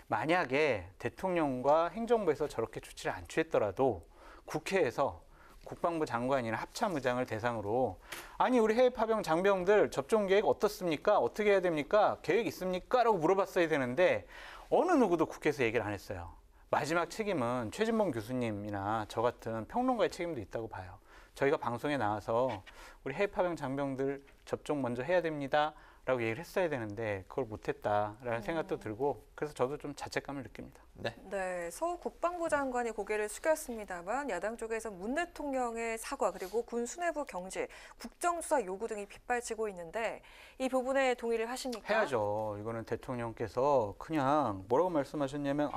만약에 대통령과 행정부에서 저렇게 조치를 안 취했더라도 국회에서 국방부 장관이나 합참의장을 대상으로 아니 우리 해외 파병 장병들 접종 계획 어떻습니까? 어떻게 해야 됩니까? 계획 있습니까? 라고 물어봤어야 되는데 어느 누구도 국회에서 얘기를 안 했어요. 마지막 책임은 최진봉 교수님이나 저 같은 평론가의 책임도 있다고 봐요. 저희가 방송에 나와서 우리 해외 파병 장병들 접종 먼저 해야 됩니다. 라고 얘기를 했어야 되는데 그걸 못했다라는 생각도 들고 그래서 저도 좀 자책감을 느낍니다. 네, 서 국방부 장관이 고개를 숙였습니다만 야당 쪽에서 문 대통령의 사과 그리고 군 수뇌부 경질, 국정수사 요구 등이 빗발치고 있는데 이 부분에 동의를 하십니까? 해야죠. 이거는 대통령께서 그냥 뭐라고 말씀하셨냐면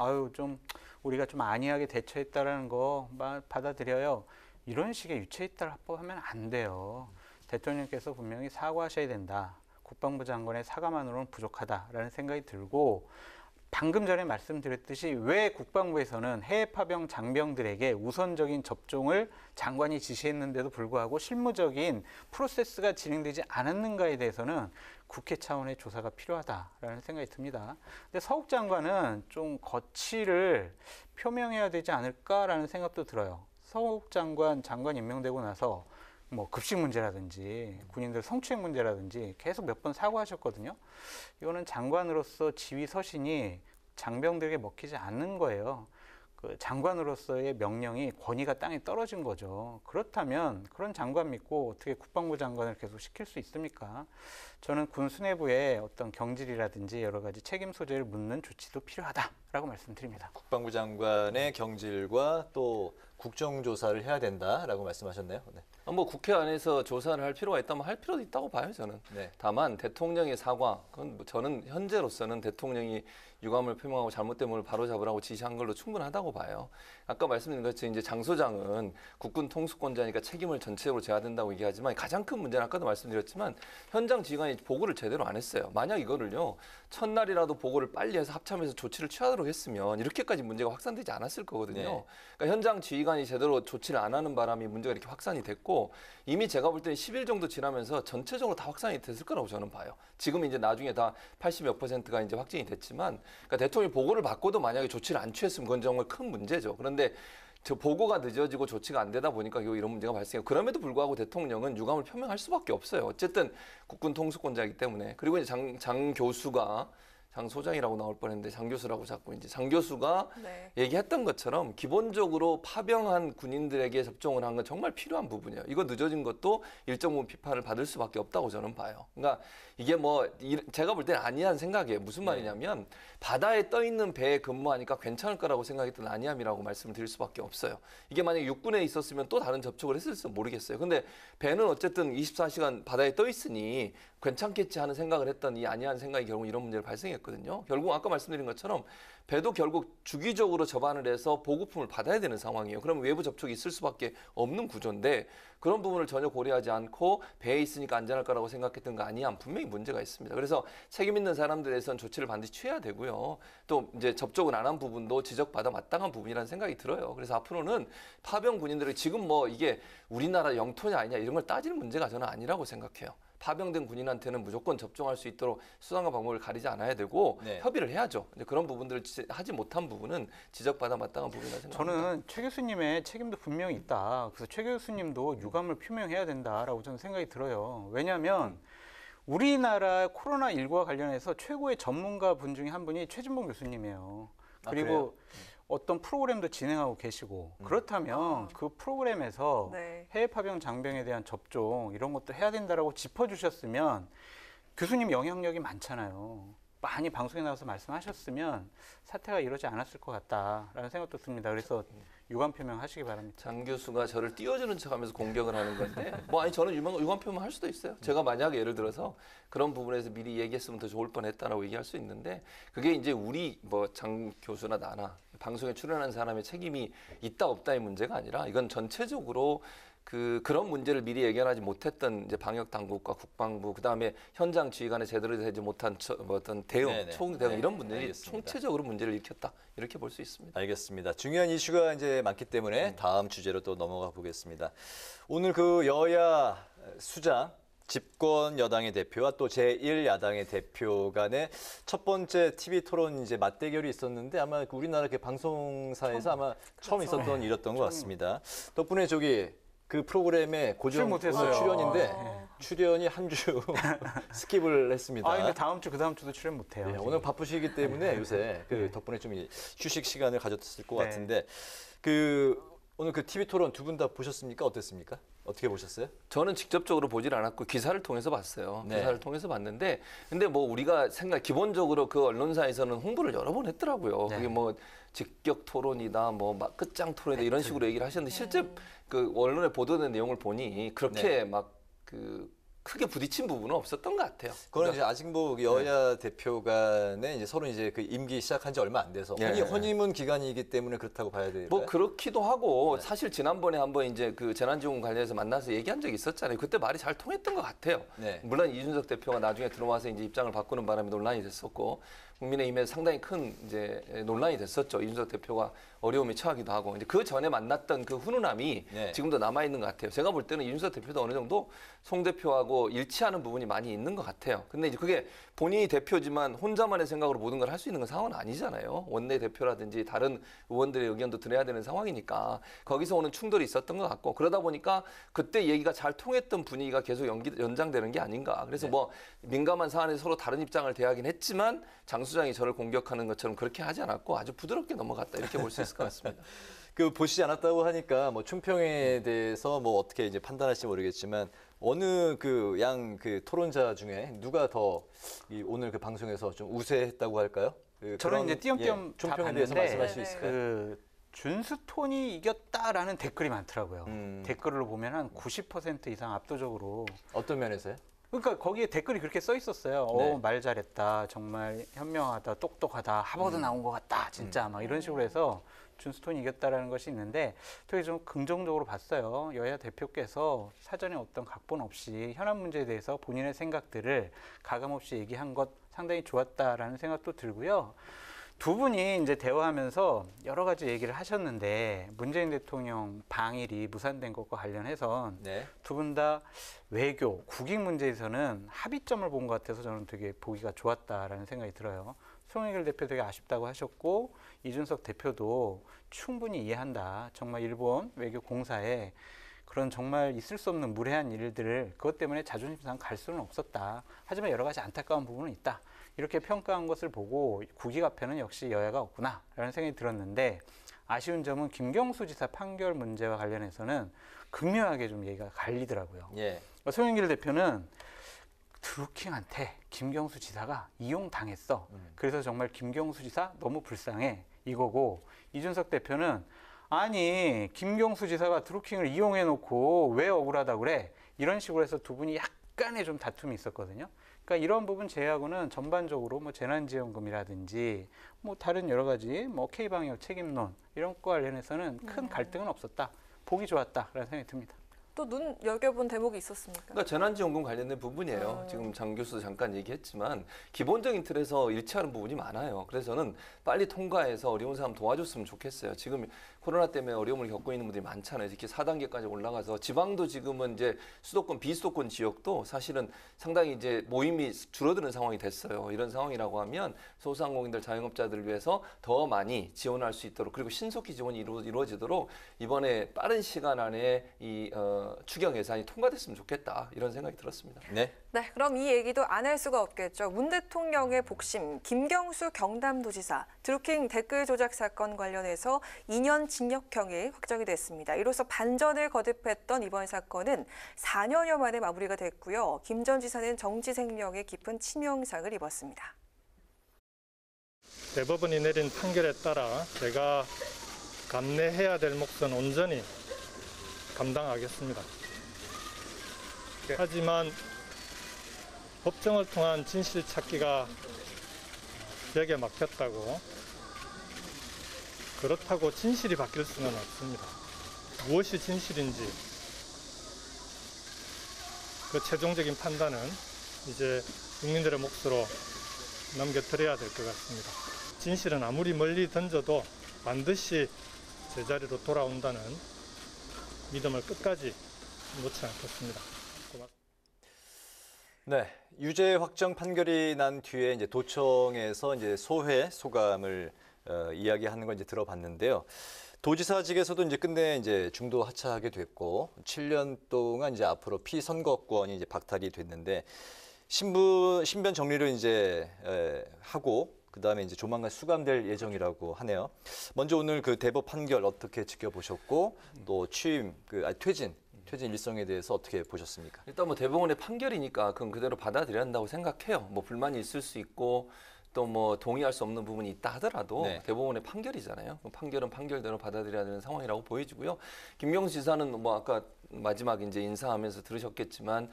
우리가 좀 안이하게 대처했다라는 거 받아들여요. 이런 식의 유체이탈 합법하면 안 돼요. 대통령께서 분명히 사과하셔야 된다. 국방부 장관의 사과만으로는 부족하다라는 생각이 들고 방금 전에 말씀드렸듯이 왜 국방부에서는 해외 파병 장병들에게 우선적인 접종을 장관이 지시했는데도 불구하고 실무적인 프로세스가 진행되지 않았는가에 대해서는 국회 차원의 조사가 필요하다라는 생각이 듭니다. 근데 서욱 장관은 좀 거취를 표명해야 되지 않을까라는 생각도 들어요. 서욱 장관 임명되고 나서 뭐 급식 문제라든지 군인들 성추행 문제라든지 계속 몇 번 사과하셨거든요. 이거는 장관으로서 지휘 서신이 장병들에게 먹히지 않는 거예요. 그 장관으로서의 명령이 권위가 땅에 떨어진 거죠. 그렇다면 그런 장관 믿고 어떻게 국방부 장관을 계속 시킬 수 있습니까? 저는 군 수뇌부의 어떤 경질이라든지 여러 가지 책임 소재를 묻는 조치도 필요하다라고 말씀드립니다. 국방부 장관의 경질과 또 국정조사를 해야 된다라고 말씀하셨네요. 네. 뭐 국회 안에서 조사를 할 필요가 있다면 할 필요도 있다고 봐요, 저는. 다만 대통령의 사과, 그건 저는 현재로서는 대통령이 유감을 표명하고 잘못된 부분을 바로잡으라고 지시한 걸로 충분하다고 봐요. 아까 말씀드린 것처럼 이제 장소장은 국군 통수권자니까 책임을 전체적으로 져야 된다고 얘기하지만 가장 큰 문제는 아까도 말씀드렸지만 현장 지휘관이 보고를 제대로 안 했어요. 만약 이거를요, 첫날이라도 보고를 빨리 해서 합참에서 조치를 취하도록 했으면 이렇게까지 문제가 확산되지 않았을 거거든요. 그러니까 현장 지휘관이 제대로 조치를 안 하는 바람에 문제가 이렇게 확산이 됐고 이미 제가 볼 때는 10일 정도 지나면서 전체적으로 다 확산이 됐을 거라고 저는 봐요. 지금 이제 나중에 다 80몇 %가 이제 확진이 됐지만 그러니까 대통령이 보고를 받고도 만약에 조치를 안 취했으면 그건 정말 큰 문제죠. 그런데 저 보고가 늦어지고 조치가 안 되다 보니까 결국 이런 문제가 발생해요. 그럼에도 불구하고 대통령은 유감을 표명할 수밖에 없어요. 어쨌든 국군 통수권자이기 때문에. 그리고 이제 장 교수가 장 소장이라고 나올 뻔했는데 장 교수라고 자꾸 이제 장 교수가 얘기했던 것처럼 기본적으로 파병한 군인들에게 접종을 한 건 정말 필요한 부분이에요. 이거 늦어진 것도 일정 부분 비판을 받을 수밖에 없다고 저는 봐요. 그러니까 이게 뭐 제가 볼 때는 아니한 생각이에요. 무슨 말이냐면 바다에 떠 있는 배에 근무하니까 괜찮을 거라고 생각했던 아니함이라고 말씀을 드릴 수밖에 없어요. 이게 만약에 육군에 있었으면 또 다른 접촉을 했을지 모르겠어요. 근데 배는 어쨌든 24시간 바다에 떠 있으니 괜찮겠지 하는 생각을 했던 이 아니한 생각이 결국 이런 문제를 발생했거든요. 결국 아까 말씀드린 것처럼 배도 결국 주기적으로 접안을 해서 보급품을 받아야 되는 상황이에요. 그럼 외부 접촉이 있을 수밖에 없는 구조인데 그런 부분을 전혀 고려하지 않고 배에 있으니까 안전할 거라고 생각했던 거 아니야. 분명히 문제가 있습니다. 그래서 책임 있는 사람들에 대해서는 조치를 반드시 취해야 되고요. 또 이제 접촉을 안 한 부분도 지적받아 마땅한 부분이라는 생각이 들어요. 그래서 앞으로는 파병 군인들이 지금 뭐 이게 우리나라 영토냐 아니냐 이런 걸 따지는 문제가 저는 아니라고 생각해요. 파병된 군인한테는 무조건 접종할 수 있도록 수단과 방법을 가리지 않아야 되고 협의를 해야죠. 이제 그런 부분들을 하지 못한 부분은 지적받아 마땅한 부분이라고 생각합니다. 저는 최 교수님의 책임도 분명히 있다. 그래서 최 교수님도 유감을 표명해야 된다라고 저는 생각이 들어요. 왜냐하면 우리나라 코로나19와 관련해서 최고의 전문가 분 중에 한 분이 최진봉 교수님이에요. 그리고 어떤 프로그램도 진행하고 계시고 그렇다면 그 프로그램에서 해외 파병 장병에 대한 접종 이런 것도 해야 된다라고 짚어주셨으면 교수님 영향력이 많잖아요. 많이 방송에 나와서 말씀하셨으면 사태가 이러지 않았을 것 같다라는 생각도 듭니다. 그래서 유감 표명하시기 바랍니다. 장 교수가 저를 띄워주는 척하면서 공격을 하는 건데 뭐 아니 저는 유감 표명할 수도 있어요. 제가 만약에 예를 들어서 그런 부분에서 미리 얘기했으면 더 좋을 뻔했다라고 얘기할 수 있는데 그게 이제 우리 뭐 장 교수나 나나 방송에 출연한 사람의 책임이 있다 없다의 문제가 아니라 이건 전체적으로 그런 문제를 미리 예견하지 못했던 이제 방역 당국과 국방부 그다음에 현장 지휘관에 제대로 되지 못한 어떤 대응, 초응 대응 이런 분들이 총체적으로 문제를 일으켰다 이렇게 볼 수 있습니다. 알겠습니다. 중요한 이슈가 이제 많기 때문에 다음 주제로 또 넘어가 보겠습니다. 오늘 그 여야 수장 집권 여당의 대표와 또 제1야당의 대표 간의 첫 번째 TV 토론 이제 맞대결이 있었는데 아마 우리나라 그 방송사에서 아마 처음 있었던 일이었던 것 같습니다. 덕분에 그 프로그램에 고정 출연인데 출연이 한 주 스킵을 했습니다. 근데 다음 주, 그 다음 주도 출연 못해요. 네, 오늘 바쁘시기 때문에 요새 덕분에 좀 휴식 시간을 가졌을 것 같은데 오늘 그 TV 토론 두 분 다 보셨습니까? 어땠습니까? 어떻게 보셨어요? 저는 직접적으로 보질 않았고 기사를 통해서 봤어요. 기사를 통해서 봤는데 근데 뭐 우리가 기본적으로 그 언론사에서는 홍보를 여러 번 했더라고요. 그게 뭐 직격 토론이다, 뭐 끝장 토론이다 이런 식으로 얘기를 하셨는데 실제 그 언론에 보도된 내용을 보니 그렇게 크게 부딪힌 부분은 없었던 것 같아요. 그건 이제 아직 뭐 여야 대표 간에 이제 서로 이제 그 임기 시작한 지 얼마 안 돼서 허니문 기간이기 때문에 그렇다고 봐야 될까요? 뭐 그렇기도 하고 사실 지난번에 한번 이제 그 재난지원금 관련해서 만나서 얘기한 적이 있었잖아요. 그때 말이 잘 통했던 것 같아요. 물론 이준석 대표가 나중에 들어와서 이제 입장을 바꾸는 바람에 논란이 됐었고 국민의힘에서 상당히 큰 이제 논란이 됐었죠. 이준석 대표가 어려움에 처하기도 하고 이제 그 전에 만났던 그 훈훈함이 지금도 남아 있는 것 같아요. 제가 볼 때는 이준석 대표도 어느 정도 송 대표하고 일치하는 부분이 많이 있는 것 같아요. 근데 이제 그게 본인이 대표지만 혼자만의 생각으로 모든 걸 할 수 있는 건 상황은 아니잖아요. 원내 대표라든지 다른 의원들의 의견도 들어야 되는 상황이니까 거기서 오는 충돌이 있었던 것 같고 그러다 보니까 그때 얘기가 잘 통했던 분위기가 계속 연장되는 게 아닌가. 그래서 뭐 민감한 사안에 서로 다른 입장을 대하긴 했지만 장 수장이 저를 공격하는 것처럼 그렇게 하지 않았고 아주 부드럽게 넘어갔다 이렇게 볼 수 있을 것 같습니다. 보시지 않았다고 하니까 뭐 춘평에 대해서 뭐 어떻게 이제 판단할지 모르겠지만 어느 양 토론자 중에 누가 더 오늘 그 방송에서 좀 우세했다고 할까요? 저는 이제 띄엄띄엄 다 춘평에 대해서 봤는데 말씀할 수 있을까요? 준스톤이 이겼다라는 댓글이 많더라고요. 댓글로 보면 한 90% 이상 압도적으로. 어떤 면에서요? 그러니까 거기에 댓글이 그렇게 써 있었어요. 말 잘했다, 정말 현명하다, 똑똑하다, 하버드 나온 것 같다, 진짜 막 이런 식으로 해서 준스톤이 이겼다라는 것이 있는데 되게 좀 긍정적으로 봤어요. 여야 대표께서 사전에 어떤 각본 없이 현안 문제에 대해서 본인의 생각들을 가감없이 얘기한 것 상당히 좋았다라는 생각도 들고요. 두 분이 이제 대화하면서 여러 가지 얘기를 하셨는데 문재인 대통령 방일이 무산된 것과 관련해서 두 분 다 외교, 국익 문제에서는 합의점을 본 것 같아서 저는 되게 보기가 좋았다라는 생각이 들어요. 송영길 대표 되게 아쉽다고 하셨고 이준석 대표도 충분히 이해한다. 정말 일본 외교 공사에 그런 정말 있을 수 없는 무례한 일들을 그것 때문에 자존심 상해 갈 수는 없었다. 하지만 여러 가지 안타까운 부분은 있다. 이렇게 평가한 것을 보고 국익앞에는 역시 여야가 없구나 라는 생각이 들었는데 아쉬운 점은 김경수 지사 판결 문제와 관련해서는 극명하게 좀 얘기가 갈리더라고요. 예. 송영길 대표는 드루킹한테 김경수 지사가 이용당했어. 그래서 정말 김경수 지사 너무 불쌍해 이거고 이준석 대표는 아니 김경수 지사가 드루킹을 이용해놓고 왜 억울하다고 그래? 이런 식으로 해서 두 분이 약간의 좀 다툼이 있었거든요. 그러니까 이런 부분 제외하고는 전반적으로 뭐 재난지원금이라든지 뭐 다른 여러 가지 뭐 K방역 책임론 이런 거 관련해서는 큰 갈등은 없었다. 보기 좋았다라는 생각이 듭니다. 또 눈 여겨본 대목이 있었습니까? 그러니까 재난지원금 관련된 부분이에요. 지금 장 교수도 잠깐 얘기했지만 기본적인 틀에서 일치하는 부분이 많아요. 그래서 저는 빨리 통과해서 어려운 사람 도와줬으면 좋겠어요. 지금 코로나 때문에 어려움을 겪고 있는 분들이 많잖아요. 특히 4단계까지 올라가서 지방도 지금은 이제 수도권, 비수도권 지역도 사실은 상당히 이제 모임이 줄어드는 상황이 됐어요. 이런 상황이라고 하면 소상공인들, 자영업자들을 위해서 더 많이 지원할 수 있도록 그리고 신속히 지원이 이루어지도록 이번에 빠른 시간 안에 이 추경 예산이 통과됐으면 좋겠다 이런 생각이 들었습니다. 네. 네, 그럼 이 얘기도 안 할 수가 없겠죠. 문 대통령의 복심, 김경수 경남도지사 드루킹 댓글 조작 사건 관련해서 2년 징역형이 확정이 됐습니다. 이로써 반전을 거듭했던 이번 사건은 4년여 만에 마무리가 됐고요. 김 전 지사는 정치 생명에 깊은 치명상을 입었습니다. 대법원이 내린 판결에 따라 제가 감내해야 될 몫은 온전히 감당하겠습니다. 하지만 법정을 통한 진실 찾기가 벽에 막혔다고 그렇다고 진실이 바뀔 수는 없습니다. 무엇이 진실인지 그 최종적인 판단은 이제 국민들의 몫으로 넘겨드려야 될 것 같습니다. 진실은 아무리 멀리 던져도 반드시 제자리로 돌아온다는 믿음을 끝까지 놓지 않겠습니다. 고맙습니다. 네, 유죄 확정 판결이 난 뒤에 이제 도청에서 이제 소회 소감을 이야기하는 걸 이제 들어봤는데요. 도지사직에서도 이제 끝내 이제 중도 하차하게 됐고 7년 동안 이제 앞으로 피선거권이 이제 박탈이 됐는데 신변 정리를 이제 하고 그다음에 이제 조만간 수감될 예정이라고 하네요. 먼저 오늘 그 대법 판결 어떻게 지켜보셨고 또 퇴진 일성에 대해서 어떻게 보셨습니까? 일단 뭐 대법원의 판결이니까 그건 그대로 받아들여야 한다고 생각해요. 뭐 불만이 있을 수 있고 또 뭐 동의할 수 없는 부분이 있다 하더라도 네. 대법원의 판결이잖아요. 판결은 판결대로 받아들여야 되는 상황이라고 보여지고요. 김경수 지사는 뭐 아까 마지막 이제 인사하면서 들으셨겠지만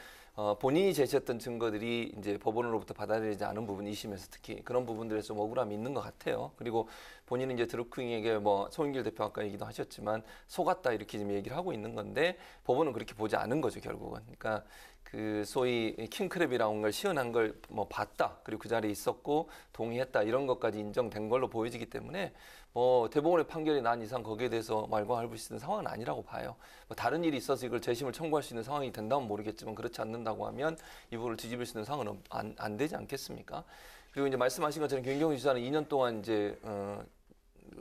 본인이 제시했던 증거들이 이제 법원으로부터 받아들이지 않은 부분이 2심에서 특히 그런 부분들에서 좀 억울함이 있는 것 같아요. 그리고 본인은 이제 드루킹에게 뭐 송영길 대표 아까 얘기도 하셨지만 속았다 이렇게 지금 얘기를 하고 있는 건데 법원은 그렇게 보지 않은 거죠 결국은. 그러니까 그 소위 킹크랩이라는 걸 시연한 걸 뭐 봤다 그리고 그 자리에 있었고 동의했다 이런 것까지 인정된 걸로 보여지기 때문에 뭐 대법원의 판결이 난 이상 거기에 대해서 말과할 수 있는 상황은 아니라고 봐요. 뭐 다른 일이 있어서 이걸 재심을 청구할 수 있는 상황이 된다면 모르겠지만 그렇지 않는다고 하면 이 부분을 뒤집을 수 있는 상황은 안 되지 않겠습니까? 그리고 이제 말씀하신 것처럼 김경수 지사는 2년 동안 이제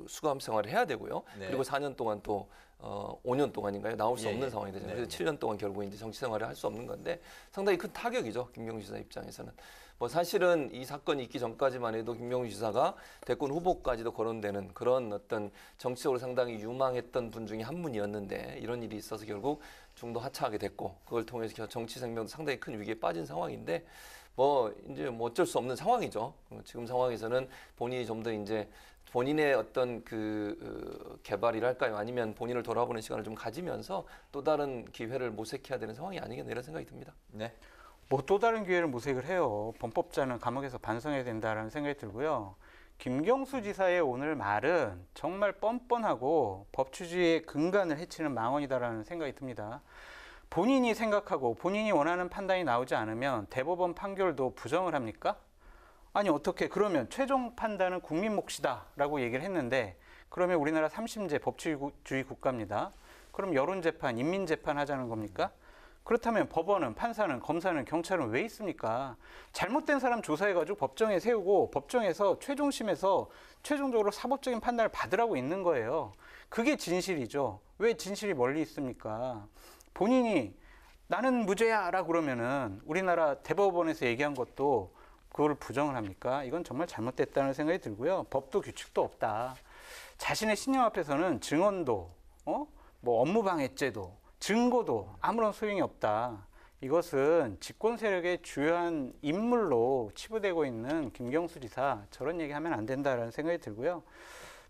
수감 생활을 해야 되고요. 네. 그리고 4년 동안 또 5년 동안인가요? 나올 수 예, 없는 예. 상황이 되잖아요. 네. 그래서 7년 동안 결국 이제 정치 생활을 할 수 없는 건데 상당히 큰 타격이죠. 김경수 지사 입장에서는. 뭐 사실은 이 사건이 있기 전까지만 해도 김경수 지사가 대권 후보까지도 거론되는 그런 어떤 정치적으로 상당히 유망했던 분 중에 한 분이었는데 이런 일이 있어서 결국 중도 하차하게 됐고 그걸 통해서 정치 생명도 상당히 큰 위기에 빠진 상황인데 뭐 이제 뭐 어쩔 수 없는 상황이죠. 지금 상황에서는 본인이 좀 더 이제 본인의 어떤 그 개발이랄까요? 아니면 본인을 돌아보는 시간을 좀 가지면서 또 다른 기회를 모색해야 되는 상황이 아니겠나 이런 생각이 듭니다. 네. 뭐 또 다른 기회를 모색을 해요. 범법자는 감옥에서 반성해야 된다라는 생각이 들고요. 김경수 지사의 오늘 말은 정말 뻔뻔하고 법치주의의 근간을 해치는 망언이다라는 생각이 듭니다. 본인이 생각하고 본인이 원하는 판단이 나오지 않으면 대법원 판결도 부정을 합니까? 아니 어떻게 그러면 최종 판단은 국민 몫이다라고 얘기를 했는데 그러면 우리나라 3심제 법치주의 국가입니다. 그럼 여론재판, 인민재판 하자는 겁니까? 그렇다면 법원은, 판사는, 검사는, 경찰은 왜 있습니까? 잘못된 사람 조사해가지고 법정에 세우고 법정에서 최종심에서 최종적으로 사법적인 판단을 받으라고 있는 거예요. 그게 진실이죠. 왜 진실이 멀리 있습니까? 본인이 나는 무죄야 라고 그러면은 우리나라 대법원에서 얘기한 것도 그걸 부정을 합니까? 이건 정말 잘못됐다는 생각이 들고요. 법도 규칙도 없다. 자신의 신념 앞에서는 증언도, 뭐 업무방해죄도, 증거도 아무런 소용이 없다. 이것은 집권 세력의 주요한 인물로 치부되고 있는 김경수 지사, 저런 얘기하면 안 된다라는 생각이 들고요.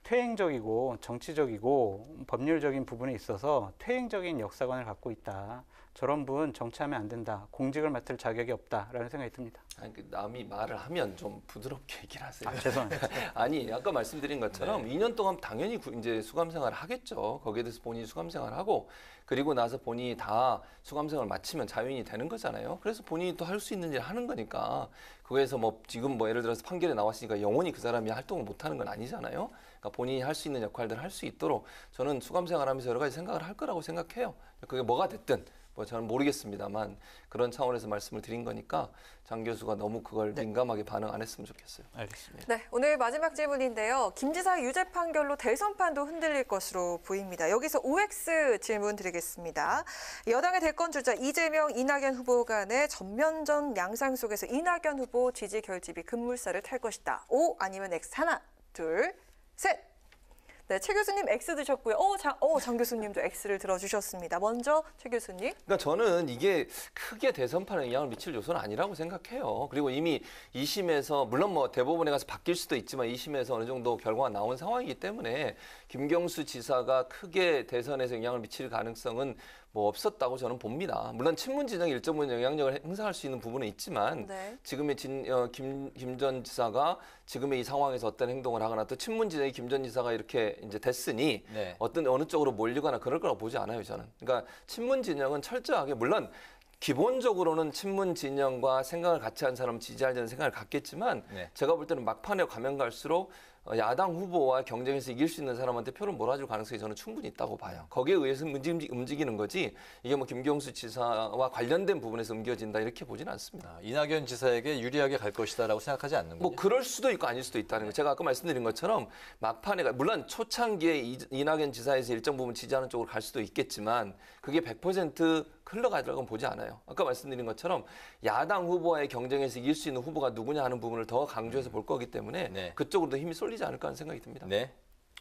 퇴행적이고 정치적이고 법률적인 부분에 있어서 퇴행적인 역사관을 갖고 있다. 저런 분 정치하면 안 된다. 공직을 맡을 자격이 없다라는 생각이 듭니다. 아니, 남이 말을 하면 좀 부드럽게 얘기를 하세요. 죄송합니다. 아니, 아까 말씀드린 것처럼 2년 동안 당연히 이제 수감 생활을 하겠죠. 거기에 대해서 본인이 수감 생활을 하고 그리고 나서 본인이 다 수감 생활을 마치면 자유인이 되는 거잖아요. 그래서 본인이 또 할 수 있는 일을 하는 거니까 거기에서 뭐 지금 뭐 예를 들어서 판결에 나왔으니까 영원히 그 사람이 활동을 못 하는 건 아니잖아요. 그러니까 본인이 할 수 있는 역할들을 할 수 있도록 저는 수감 생활하면서 여러 가지 생각을 할 거라고 생각해요. 그게 뭐가 됐든 뭐 저는 모르겠습니다만 그런 차원에서 말씀을 드린 거니까 장 교수가 너무 그걸 민감하게 반응 안 했으면 좋겠어요. 알겠습니다. 네, 오늘 마지막 질문인데요. 김 지사의 유죄 판결로 대선판도 흔들릴 것으로 보입니다. 여기서 OX 질문 드리겠습니다. 여당의 대권 주자 이재명, 이낙연 후보 간의 전면전 양상 속에서 이낙연 후보 지지 결집이 급물살을 탈 것이다. O 아니면 X. 하나, 둘, 셋. 네, 최 교수님 X 드셨고요. 장 교수님도 X를 들어주셨습니다. 먼저 최 교수님. 그러니까 저는 이게 크게 대선판에 영향을 미칠 요소는 아니라고 생각해요. 그리고 이미 2심에서 물론 뭐 대법원에 가서 바뀔 수도 있지만 2심에서 어느 정도 결과가 나온 상황이기 때문에 김경수 지사가 크게 대선에서 영향을 미칠 가능성은 뭐 없었다고 저는 봅니다. 물론 친문 진영이 일정 부분 영향력을 행사할 수 있는 부분은 있지만 지금의 김 전 지사가 지금의 이 상황에서 어떤 행동을 하거나 또 친문 진영이 김 전 지사가 이렇게 이제 됐으니 어떤 어느 쪽으로 몰리거나 그럴 거라고 보지 않아요, 저는. 그러니까 친문 진영은 철저하게 물론 기본적으로는 친문 진영과 생각을 같이 한 사람을 지지하려는 생각을 갖겠지만 제가 볼 때는 막판에 가면 갈수록 야당 후보와 경쟁에서 이길 수 있는 사람한테 표를 몰아줄 가능성이 저는 충분히 있다고 봐요. 거기에 의해서 움직이는 거지 이게 뭐 김경수 지사와 관련된 부분에서 옮겨진다 이렇게 보지는 않습니다. 이낙연 지사에게 유리하게 갈 것이다라고 생각하지 않는군요. 뭐 그럴 수도 있고 아닐 수도 있다는 거. 제가 아까 말씀드린 것처럼 막판에 물론 초창기에 이낙연 지사에서 일정 부분 지지하는 쪽으로 갈 수도 있겠지만 그게 100% 흘러가더라고는 보지 않아요. 아까 말씀드린 것처럼 야당 후보와의 경쟁에서 이길 수 있는 후보가 누구냐 하는 부분을 더 강조해서 볼 거기 때문에 그쪽으로도 힘이 쏠리지 않을까 하는 생각이 듭니다.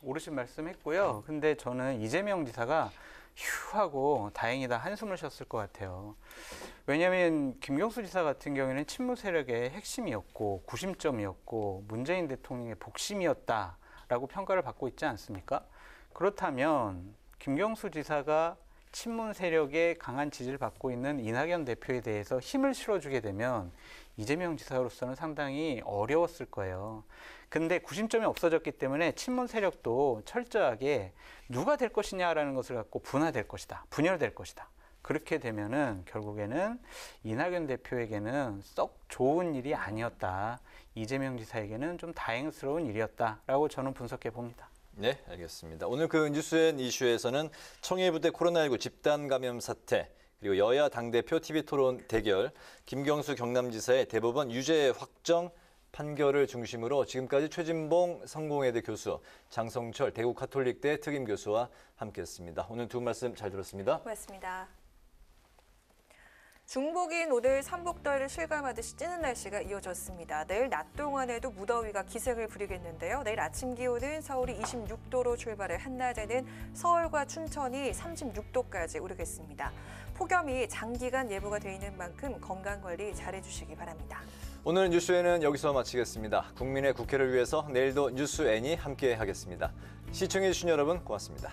오르신 말씀했고요. 근데 저는 이재명 지사가 휴 하고 다행이다 한숨을 쉬었을 것 같아요. 왜냐하면 김경수 지사 같은 경우에는 친문 세력의 핵심이었고 구심점이었고 문재인 대통령의 복심이었다라고 평가를 받고 있지 않습니까? 그렇다면 김경수 지사가 친문 세력의 강한 지지를 받고 있는 이낙연 대표에 대해서 힘을 실어주게 되면 이재명 지사로서는 상당히 어려웠을 거예요. 근데 구심점이 없어졌기 때문에 친문 세력도 철저하게 누가 될 것이냐라는 것을 갖고 분화될 것이다. 분열될 것이다. 그렇게 되면은 결국에는 이낙연 대표에게는 썩 좋은 일이 아니었다. 이재명 지사에게는 좀 다행스러운 일이었다라고 저는 분석해 봅니다. 네, 알겠습니다. 오늘 그 뉴스앤 이슈에서는 청해부대 코로나19 집단 감염 사태, 그리고 여야 당대표 TV토론 대결, 김경수 경남지사의 대법원 유죄 확정 판결을 중심으로 지금까지 최진봉 성공회대 교수, 장성철 대구 카톨릭대 특임 교수와 함께했습니다. 오늘 두 분 말씀 잘 들었습니다. 고맙습니다. 중복인 오늘 삼복더위를 실감하듯이 찌는 날씨가 이어졌습니다. 내일 낮 동안에도 무더위가 기승을 부리겠는데요. 내일 아침 기온은 서울이 26도로 출발해 한낮에는 서울과 춘천이 36도까지 오르겠습니다. 폭염이 장기간 예보가 돼 있는 만큼 건강관리 잘해주시기 바랍니다. 오늘 뉴스에는 여기서 마치겠습니다. 국민의 국회를 위해서 내일도 뉴스N이 함께하겠습니다. 시청해주신 여러분 고맙습니다.